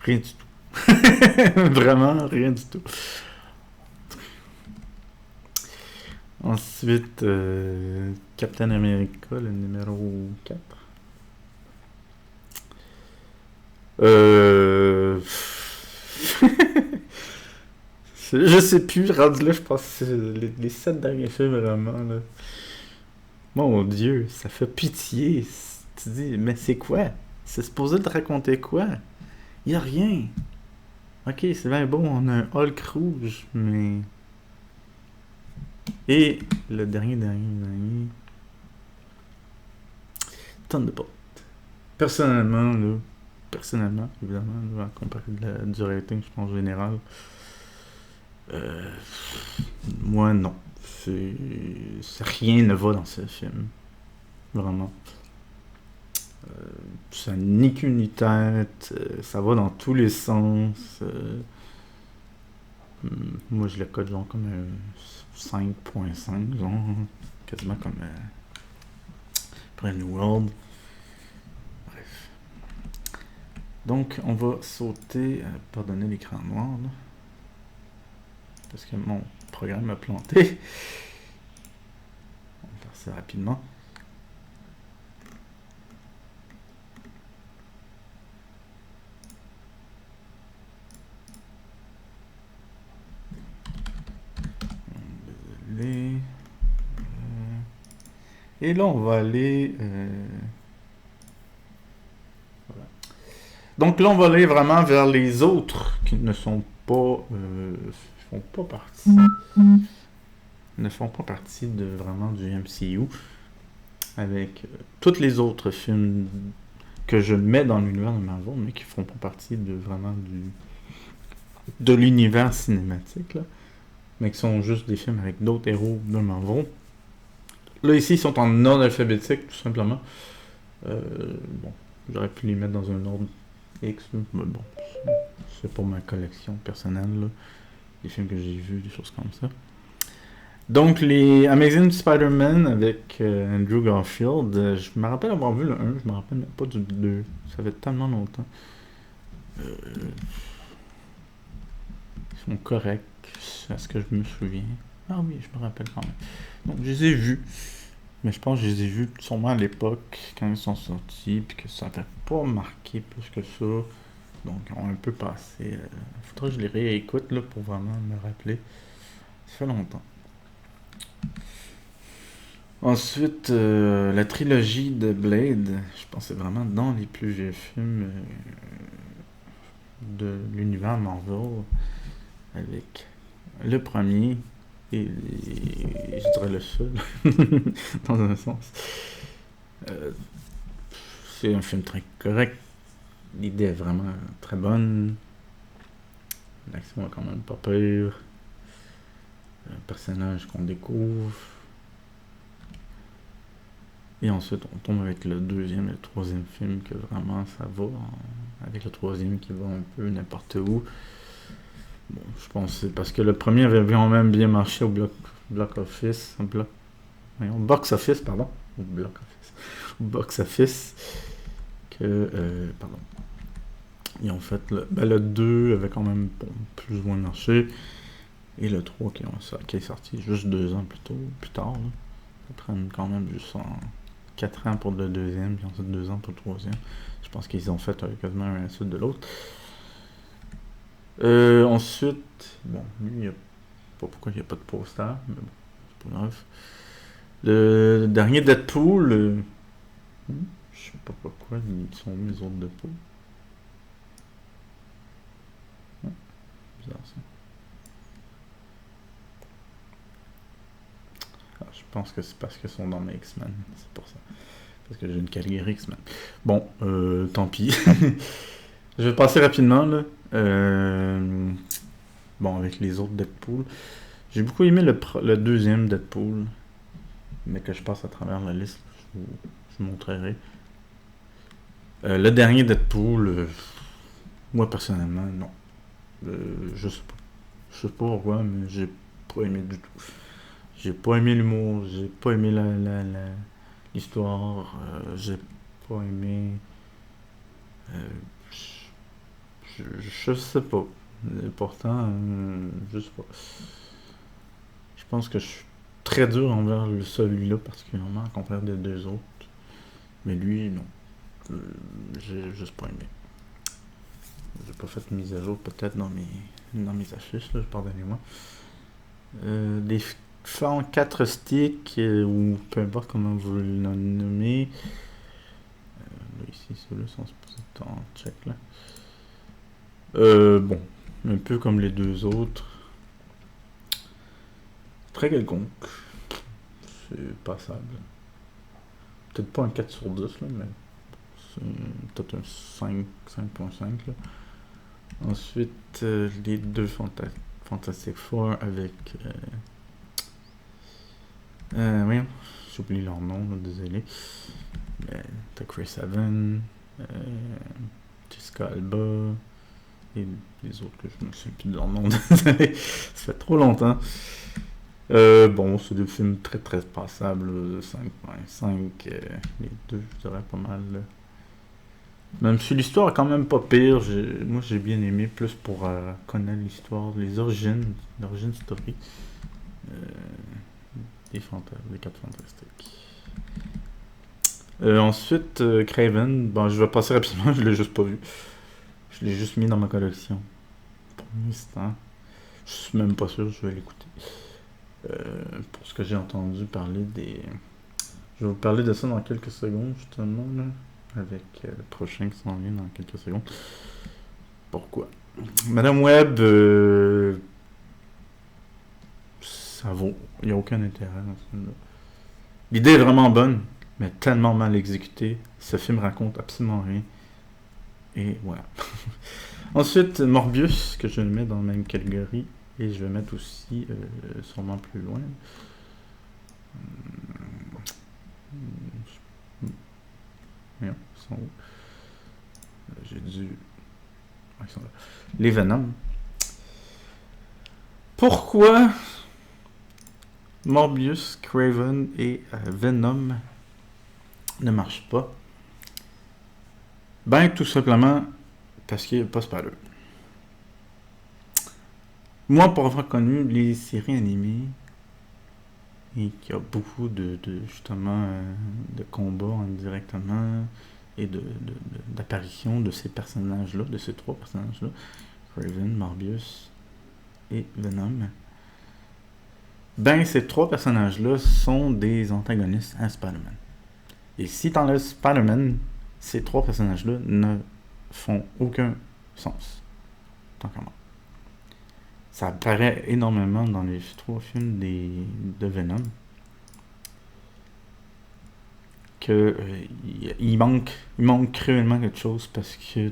Rien du tout. Vraiment, rien du tout. Ensuite, Captain America, le numéro 4. Je sais plus, rendu là, je pense que c'est les 7 derniers films, vraiment, là. Mon Dieu, ça fait pitié. Tu dis, mais c'est quoi? C'est supposé te raconter quoi? Y a rien. Ok, c'est bien bon, on a un Hulk rouge, mais... Et le dernier... Thunderbolt. Personnellement, évidemment, là, comparé du rating, je pense, général, moi, non. rien ne va dans ce film. Vraiment. Ça n'a ni queue ni tête. Ça va dans tous les sens. Moi, je le code genre comme un 5.5, genre. Quasiment comme Brand New World. Bref. Donc, on va sauter. Pardonnez l'écran noir, là. Parce que mon programme a planté. On va faire ça rapidement. Désolé. Et là, on va aller... voilà. Donc là, on va aller vraiment vers les autres qui ne sont pas... font pas partie... ne font pas partie de vraiment du MCU. Avec tous les autres films que je mets dans l'univers de Marvel, mais qui font pas partie de vraiment de l'univers cinématique, là. Mais qui sont juste des films avec d'autres héros de Marvel. Là, ici, ils sont en ordre alphabétique, tout simplement. Bon, j'aurais pu les mettre dans un ordre X, mais bon, c'est pour ma collection personnelle, là. Les films que j'ai vus, des choses comme ça. Donc, les Amazing Spider-Man avec Andrew Garfield, je me rappelle avoir vu le 1, je me rappelle même pas du 2. Ça fait tellement longtemps. Ils sont corrects, à ce que je me souviens. Ah oui, je me rappelle quand même. Donc, je les ai vus. Mais je pense que je les ai vus sûrement à l'époque, quand ils sont sortis, puis que ça n'avait pas marqué plus que ça. Donc, ils ont un peu passé. Faudrait que je les réécoute là, pour vraiment me rappeler. Ça fait longtemps. Ensuite, la trilogie de Blade, je pense que c'est vraiment dans les plus vieux films de l'univers Marvel, avec le premier et je dirais le seul, dans un sens. C'est un film très correct, l'idée est vraiment très bonne, l'action est quand même pas pire, un personnage qu'on découvre. Et ensuite, on tombe avec le deuxième et le troisième film, que vraiment ça va, avec le troisième qui va un peu n'importe où. Bon, je pense que c'est parce que le premier avait quand même bien marché au box office, pardon, au box office, que, pardon. Et en fait, le 2 avait quand même plus ou moins marché, et le 3 qui est sorti juste 2 ans plus tard, là. Ça prend quand même juste 4 ans pour le deuxième, puis ensuite 2 ans pour le troisième. Je pense qu'ils ont fait quasiment un suite de l'autre. Ensuite, bon, lui, il y a pas pourquoi il n'y a pas de poster, mais bon, c'est pas grave. Le dernier Deadpool, je sais pas pourquoi ils sont mis les autres Deadpool. Bizarre ça. Je pense que c'est parce qu'ils sont dans mes X-Men, c'est pour ça. Parce que j'ai une catégorie X-Men. Bon, tant pis. Je vais passer rapidement, là. Bon, avec les autres Deadpool. J'ai beaucoup aimé le deuxième Deadpool. Mais que je passe à travers la liste, je vous montrerai. Le dernier Deadpool, moi personnellement, non. Je sais pas. Je sais pas pourquoi, mais j'ai pas aimé du tout. J'ai pas aimé l'humour, j'ai pas aimé l'histoire, j'ai pas aimé... je sais pas. Et pourtant, je sais pas. Je pense que je suis très dur envers celui-là, particulièrement, comparé des deux autres. Mais lui, non. J'ai juste pas aimé. J'ai pas fait de mise à jour, peut-être, dans mes affiches, là, pardonnez-moi. Des 4 sticks, ou peu importe comment vous le nommez. Là, ici, ceux-là sont supposés être en check, là. Bon, un peu comme les deux autres. Très quelconque. C'est passable. Peut-être pas un 4 sur 10, là, mais c'est peut-être un 5.5, là. Ensuite, les deux Fantastic Four avec Oui, j'oublie leur nom, là, désolé. T'as Chris Evans, Jessica Alba, et les autres que je me souviens plus de leur nom, désolé. Ça fait trop longtemps. Bon, c'est des films très très passables, 5.5, les deux, je dirais pas mal. Là. Même si l'histoire est quand même pas pire, moi j'ai bien aimé, plus pour connaître l'histoire, l'origine story euh, des 4 fantastiques. Ensuite, Craven, bon, je vais passer rapidement, je l'ai juste pas vu. Je l'ai juste mis dans ma collection. Pour l'instant, je suis même pas sûr que je vais l'écouter. Pour ce que j'ai entendu parler des... Je vais vous parler de ça dans quelques secondes, justement, là, avec le prochain qui s'en vient dans quelques secondes. Pourquoi? Madame Web, ça vaut. Il n'y a aucun intérêt dans ce film-là. L'idée est vraiment bonne, mais tellement mal exécutée. Ce film raconte absolument rien. Et voilà. Ensuite, Morbius, que je le mets dans la même catégorie. Et je vais mettre aussi, sûrement plus loin. Voyons, ils sont où? J'ai dû... Ah, ils sont là. Les Venom. Pourquoi Morbius, Craven et Venom ne marchent pas? Ben, tout simplement parce qu'il n'y a pas Spider. Moi, pour avoir connu les séries animées, et qu'il y a beaucoup justement, de combats indirectement, et d'apparitions de ces personnages-là, de ces 3 personnages-là, Craven, Morbius et Venom, ben ces 3 personnages-là sont des antagonistes à Spider-Man. Et si t'enlèves Spider-Man, ces 3 personnages-là ne font aucun sens. Tant qu'à moi. Ça apparaît énormément dans les 3 films de Venom. Que il manque cruellement quelque chose parce que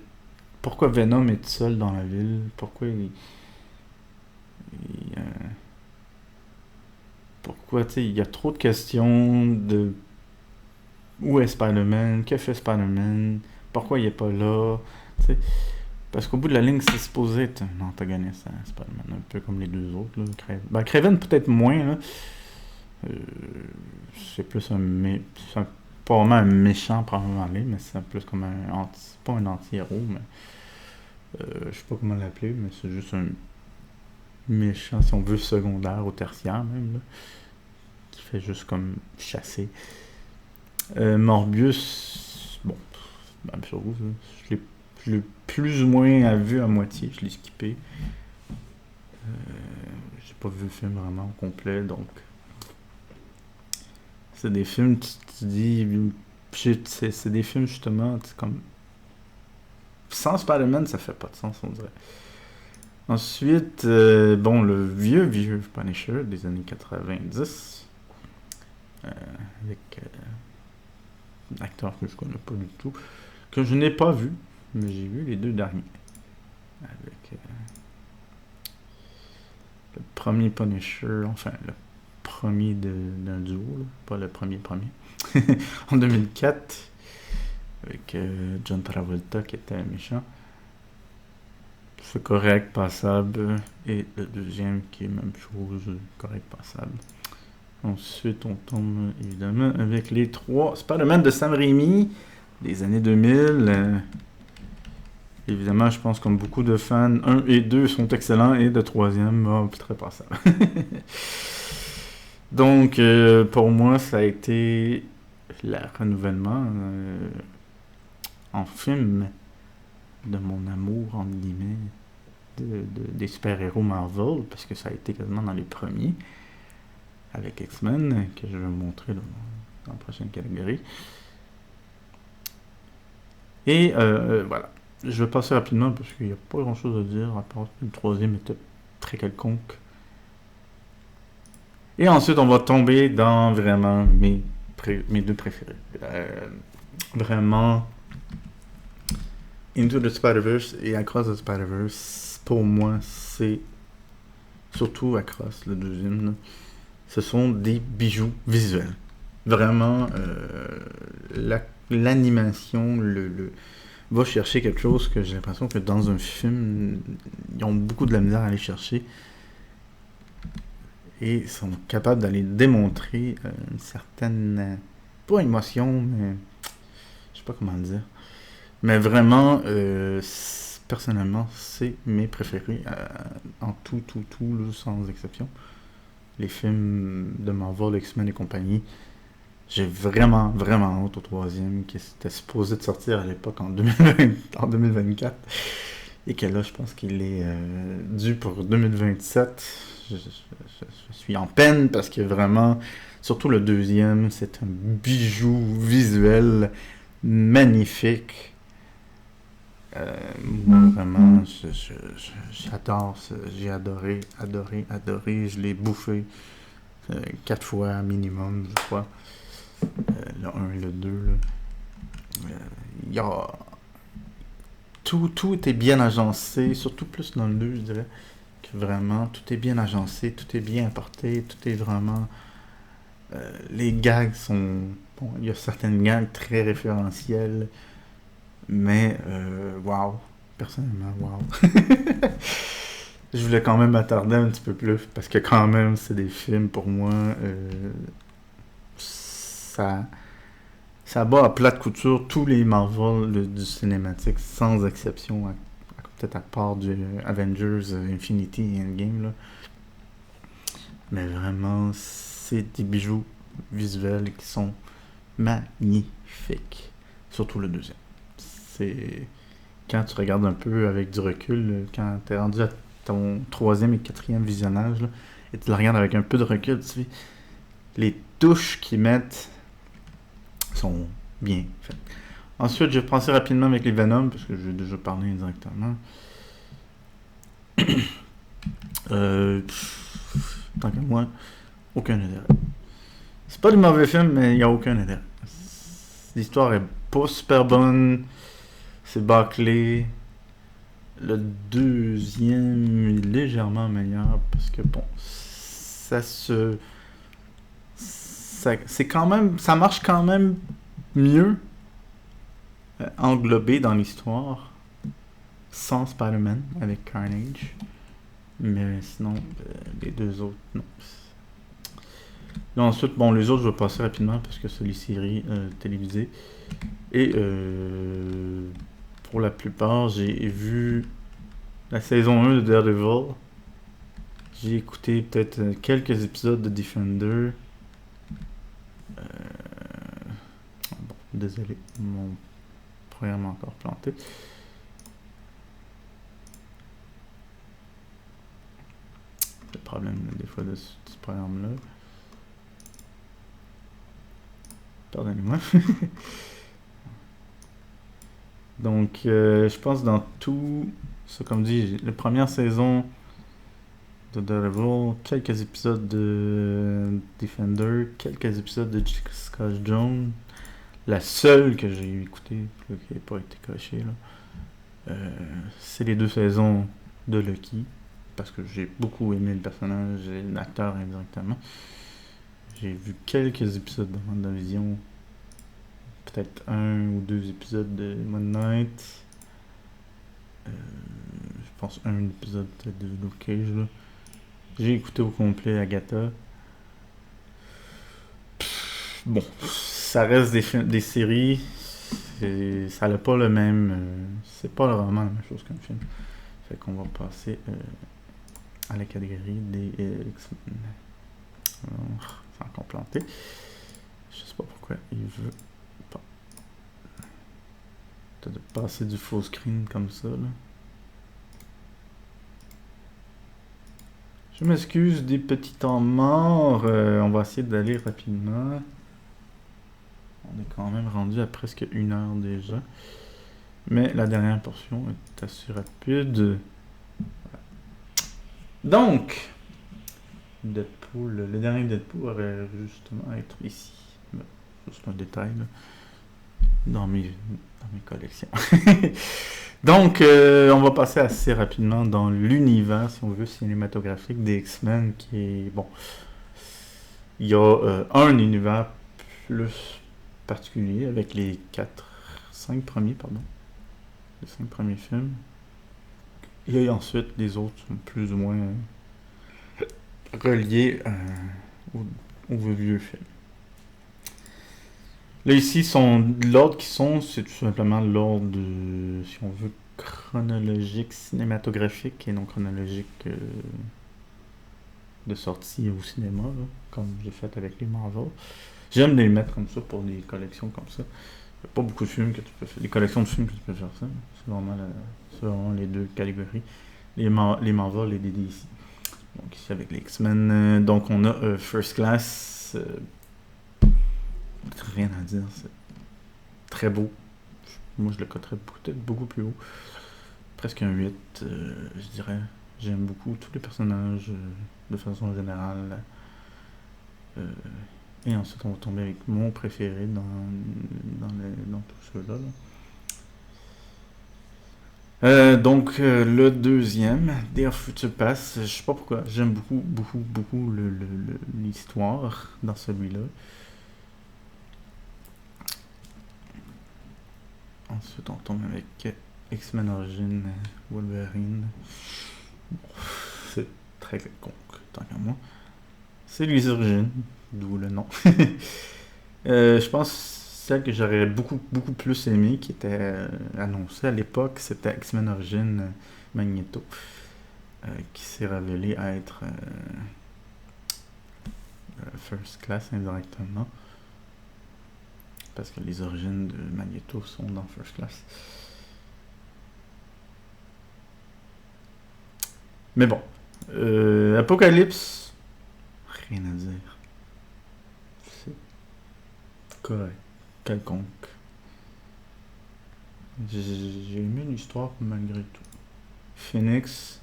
pourquoi Venom est seul dans la ville? Pourquoi pourquoi, tu sais, il y a trop de questions de où est Spider-Man? Que fait Spider-Man? Pourquoi il est pas là? T'sais, parce qu'au bout de la ligne, c'est supposé être un antagoniste à Spider-Man, un peu comme les 2 autres. Là. Craven peut-être moins. Là. C'est plus c'est pas vraiment un méchant probablement aller, mais c'est plus comme pas un anti-héros, mais je sais pas comment l'appeler, mais c'est juste un méchant, si on veut, secondaire ou tertiaire même, là, qui fait juste comme chasser. Morbius, bon, c'est la même chose. Je l'ai plus ou moins vu à moitié, je l'ai skippé. J'ai pas vu le film vraiment au complet, donc c'est des films, tu dis, c'est des films justement, comme sans Spider-Man, ça fait pas de sens, on dirait. Ensuite, bon, le vieux Punisher des années 90, avec un acteur que je connais pas du tout, que je n'ai pas vu, mais j'ai vu les 2 derniers. Avec le premier Punisher, enfin, le premier d'un duo, là, pas le premier, en 2004, avec John Travolta qui était un méchant. C'est correct, passable. Et le deuxième qui est même chose, correct, passable. Ensuite, on tombe évidemment avec les 3 Spider-Man de Sam Raimi des années 2000. Évidemment, je pense comme beaucoup de fans, 1 et 2 sont excellents et le 3e, très passable. Donc, pour moi, ça a été le renouvellement en film de mon amour, entre guillemets, des super-héros Marvel, parce que ça a été quasiment dans les premiers, avec X-Men, que je vais vous montrer là, dans la prochaine catégorie. Et voilà. Je vais passer rapidement, parce qu'il n'y a pas grand-chose à dire, à part que le 3e était très quelconque. Et ensuite, on va tomber dans vraiment mes 2 préférés. Vraiment, Into the Spider-Verse et Across the Spider-Verse, pour moi, c'est surtout Across, le deuxième. Là. ce sont des bijoux visuels. Vraiment, l'animation, va chercher quelque chose que j'ai l'impression que dans un film, ils ont beaucoup de la misère à aller chercher et sont capables d'aller démontrer une certaine, pas émotion, mais je sais pas comment le dire. Mais vraiment, personnellement, c'est mes préférés en tout, là, sans exception. Les films de Marvel, X-Men et compagnie. J'ai vraiment, vraiment hâte au troisième qui était supposé de sortir à l'époque en 2024. Et que là, je pense qu'il est dû pour 2027. Je suis en peine parce que vraiment, surtout le deuxième, c'est un bijou visuel magnifique. Moi, vraiment, j'adore ça. J'ai adoré. Je l'ai bouffé 4 fois minimum, je crois. Le 1 et le 2. Il y a... Tout était bien agencé, surtout plus dans le 2, je dirais. Que vraiment, tout est bien agencé, tout est bien apporté, tout est vraiment... les gags sont... Bon, il y a certaines gags très référentielles, mais wow, personnellement, wow. Je voulais quand même m'attarder un petit peu plus, parce que quand même, c'est des films, pour moi, ça bat à plat de couture tous les Marvel du cinématique, sans exception, peut-être à part du Avengers Infinity et Endgame, là. Mais vraiment, c'est des bijoux visuels qui sont magnifiques. Surtout le deuxième. C'est... Quand tu regardes un peu avec du recul, quand tu es rendu à ton troisième et quatrième visionnage, là, et tu le regardes avec un peu de recul, tu sais, les touches qu'ils mettent sont bien faites. Ensuite, je vais passer rapidement avec les Venom, parce que j'ai déjà parlé indirectement. Tant que moi, aucun intérêt. C'est pas du mauvais film, mais il n'y a aucun intérêt. L'histoire est pas super bonne. C'est bâclé. Le deuxième est légèrement meilleur parce que bon, c'est quand même, ça marche quand même mieux englobé dans l'histoire sans Spider-Man avec Carnage. Mais sinon, les deux autres, non. Là, ensuite, bon, les autres, je vais passer rapidement parce que c'est les séries télévisées. Et pour la plupart, j'ai vu la saison 1 de Daredevil. J'ai écouté peut-être quelques épisodes de Defender. Bon, désolé, mon programme a encore planté. C'est le problème des fois de ce programme-là. Pardonnez-moi. Donc, je pense dans tout, ça comme dit, la première saison de Daredevil, quelques épisodes de Defender, quelques épisodes de Jessica Jones. La seule que j'ai écoutée, qui n'a pas été cochée, là, c'est les 2 saisons de Lucky, parce que j'ai beaucoup aimé le personnage et l'acteur indirectement. J'ai vu quelques épisodes de WandaVision, peut-être 1 ou 2 épisodes de Moon Knight. Je pense un épisode peut-être de Luke Cage, là. J'ai écouté au complet Agatha. Bon, ça reste des séries. Ça n'a pas le même... c'est pas vraiment la même chose qu'un film. Fait qu'on va passer à la catégorie des X-Men. C'est encore planté. Je sais pas pourquoi il veut pas. T'as de passer du full screen comme ça, là. Je m'excuse des petits temps morts. On va essayer d'aller rapidement. On est quand même rendu à presque 1 heure déjà. Mais la dernière portion est assez rapide. Donc, Deadpool, le dernier Deadpool aurait justement être ici. Ben, c'est un détail là, dans mes collections. Donc, on va passer assez rapidement dans l'univers, si on veut, cinématographique des X-Men, qui est, bon, Il y a un univers plus particulier avec les 5 premiers films. Et ensuite, les autres sont plus ou moins reliés au vieux film. Là, ici, l'ordre qui sont, c'est tout simplement l'ordre de, si on veut, chronologique cinématographique et non chronologique de sortie au cinéma, là, comme j'ai fait avec les Marvel. J'aime les mettre comme ça pour des collections comme ça. Il n'y a pas beaucoup de films que tu peux faire. Des collections de films que tu peux faire ça. C'est vraiment les deux catégories. Les Marvel et les DC. Donc ici avec les X-Men. Donc on a First Class. Rien à dire. C'est très beau. Moi je le coterais peut-être beaucoup plus haut. Presque un 8, je dirais. J'aime beaucoup tous les personnages de façon générale. Et ensuite, on va tomber avec mon préféré dans tout ceux-là. Donc, le deuxième, Day of Future Past, je sais pas pourquoi, j'aime beaucoup l'histoire dans celui-là. Ensuite, on tombe avec X-Men Origins Wolverine. C'est très con, tant qu'à moi. C'est les origines, d'où le nom. Je pense celle que j'aurais beaucoup plus aimé, qui était annoncée à l'époque, c'était X-Men Origins Magneto, qui s'est révélé être First Class indirectement, parce que les origines de Magneto sont dans First Class. Mais bon, Apocalypse, rien à dire. C'est correct, quelconque. J'ai aimé l'histoire malgré tout. Phoenix,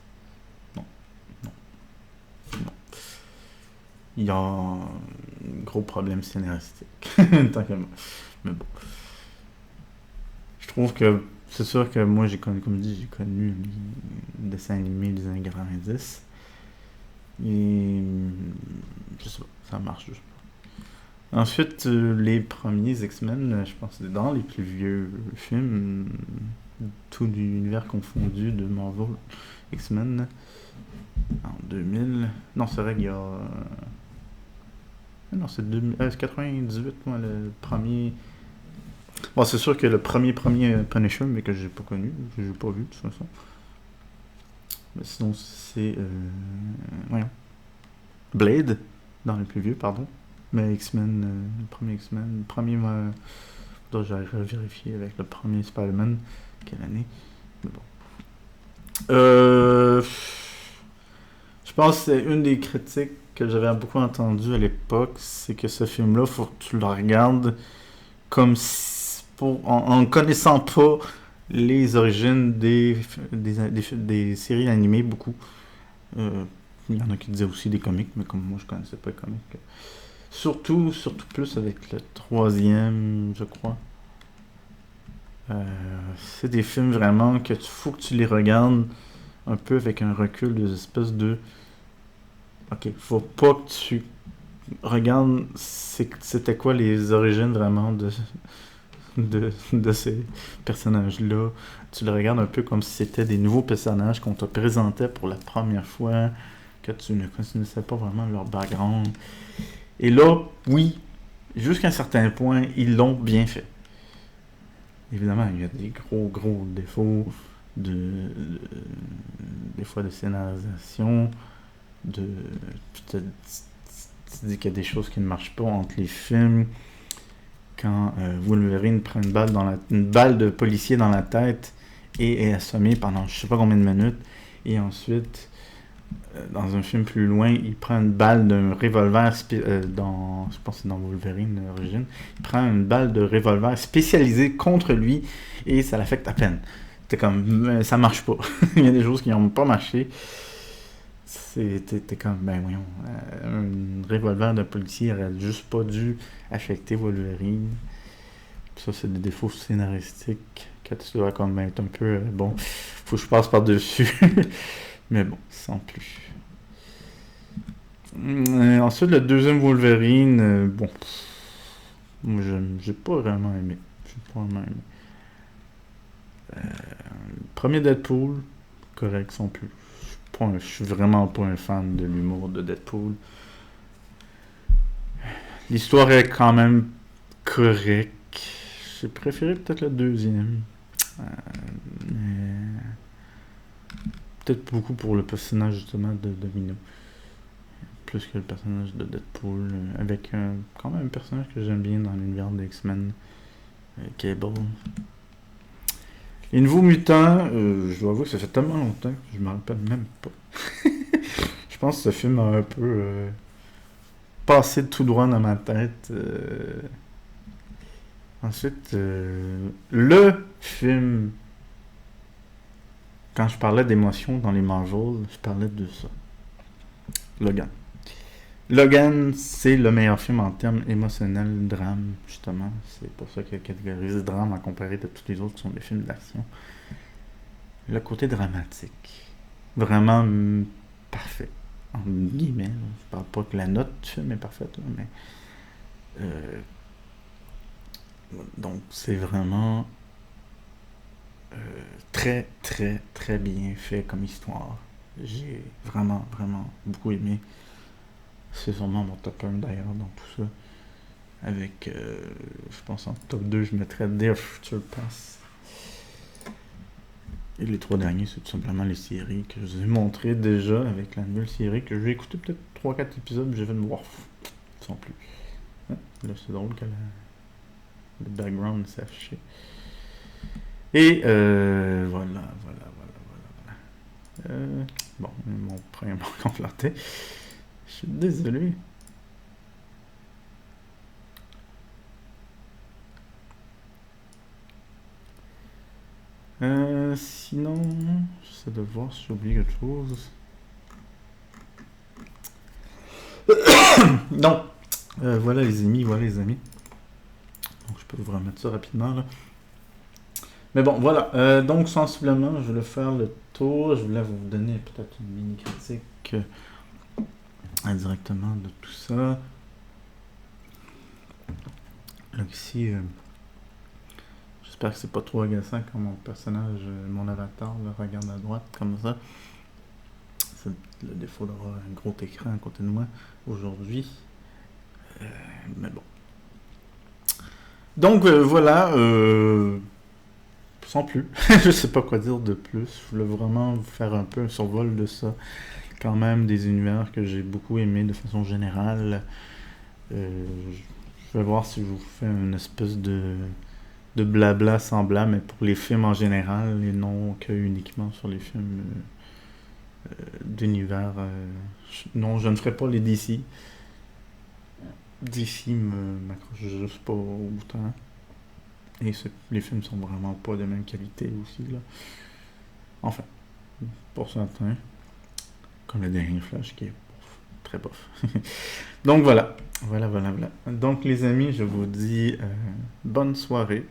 non. Il y a un gros problème scénaristique, tant que moi. Mais bon. Je trouve que c'est sûr que moi, j'ai connu les dessins animés des années 90. Et je sais pas, ça marche juste pas. Ensuite, les premiers X-Men, je pense que c'est dans les plus vieux films, tout l'univers confondu de Marvel X-Men, en 2000. Non, c'est vrai qu'il y a... Non, c'est 98, moi, le premier... Bon, c'est sûr que le premier Punisher, mais que j'ai pas connu, que j'ai pas vu de toute façon. Mais sinon, c'est... voyons. Blade, dans le plus vieux, pardon. Mais X-Men, le premier X-Men, le premier... j'arrive à vérifier avec le premier Spider-Man, quelle année. Mais bon. Je pense que c'est une des critiques que j'avais beaucoup entendues à l'époque, c'est que ce film-là, faut que tu le regardes comme si, en connaissant pas les origines des séries animées, beaucoup. Il y en a qui disaient aussi des comics, mais comme moi je connaissais pas les comics. Surtout plus avec le troisième, je crois. C'est des films vraiment que faut que tu les regardes un peu avec un recul, des espèces de... Ok, faut pas que tu regardes c'était quoi les origines vraiment de ces personnages-là. Tu le regardes un peu comme si c'était des nouveaux personnages qu'on te présentait pour la première fois, que tu ne connaissais pas vraiment leur background. Et là, oui, jusqu'à un certain point, ils l'ont bien fait. Évidemment, il y a des gros défauts des fois de scénarisation, tu dis qu'il y a des choses qui ne marchent pas entre les films. Quand Wolverine prend une balle de policier dans la tête et est assommé pendant je sais pas combien de minutes, et ensuite dans un film plus loin il prend une balle d'un revolver je pense que c'est dans Wolverine d'origine, il prend une balle de revolver spécialisée contre lui et ça l'affecte à peine. T'es comme ça marche pas. Il y a des choses qui n'ont pas marché. T'es comme voyons, un revolver de policier aurait juste pas dû affecter Wolverine. Ça, c'est des défauts scénaristiques que tu dois comme être un peu bon, faut que je passe par dessus. Mais bon, sans plus. Ensuite, le deuxième Wolverine, bon, moi, j'ai pas vraiment aimé. J'ai pas vraiment aimé. Le premier Deadpool, correct, sans plus. Je suis vraiment pas un fan de l'humour de Deadpool. L'histoire est quand même correcte. J'ai préféré peut-être le deuxième. Mais peut-être beaucoup pour le personnage justement de Domino. Plus que le personnage de Deadpool. Avec quand même un personnage que j'aime bien dans l'univers des X-Men. Cable. Les Nouveaux Mutants, je dois avouer que ça fait tellement longtemps que je me rappelle même pas. Je pense que ce film a un peu passé tout droit dans ma tête. Ensuite, le film, quand je parlais d'émotion dans les Marvel, je parlais de ça. Logan. Logan, c'est le meilleur film en termes émotionnels, drame, justement. C'est pour ça qu'il catégorise drame en comparé de tous les autres qui sont des films d'action. Le côté dramatique. Vraiment parfait. En guillemets, je parle pas que la note du film est parfaite, là, mais... donc, c'est vraiment très, très, très bien fait comme histoire. J'ai vraiment, vraiment beaucoup aimé. C'est sûrement mon top 1 d'ailleurs dans tout ça. Avec, je pense en top 2, je mettrais Dear Future Past. Et les trois derniers, c'est tout simplement les séries que je vous ai montrées déjà avec la nouvelle série que j'ai écouté peut-être 3-4 épisodes, j'ai fait de voir sans plus. Là, c'est drôle que le background s'est affiché. Et voilà. Bon, mon premier manque complété. Je suis désolé. Sinon, j'essaie de voir si j'ai oublié quelque chose. Non. Voilà les amis. Donc je peux vous remettre ça rapidement là. Mais bon, voilà. Donc sensiblement, je voulais faire le tour. Je voulais vous donner peut-être une mini critique indirectement de tout ça. Là ici, j'espère que c'est pas trop agaçant quand mon personnage, mon avatar, le regarde à droite comme ça. C'est le défaut d'avoir un gros écran à côté de moi aujourd'hui. Mais bon. Donc voilà. Sans plus. Je sais pas quoi dire de plus. Je voulais vraiment vous faire un peu un survol de ça. Quand même des univers que j'ai beaucoup aimé de façon générale. Je vais voir si je vous fais une espèce de blabla semblant, mais pour les films en général et non que uniquement sur les films d'univers. Non, je ne ferai pas les DC. DC m'accroche juste pas autant. Et les films sont vraiment pas de même qualité aussi, là. Enfin, pour certains. Comme le dernier Flash qui est très bof. Donc voilà. Donc les amis, je vous dis bonne soirée.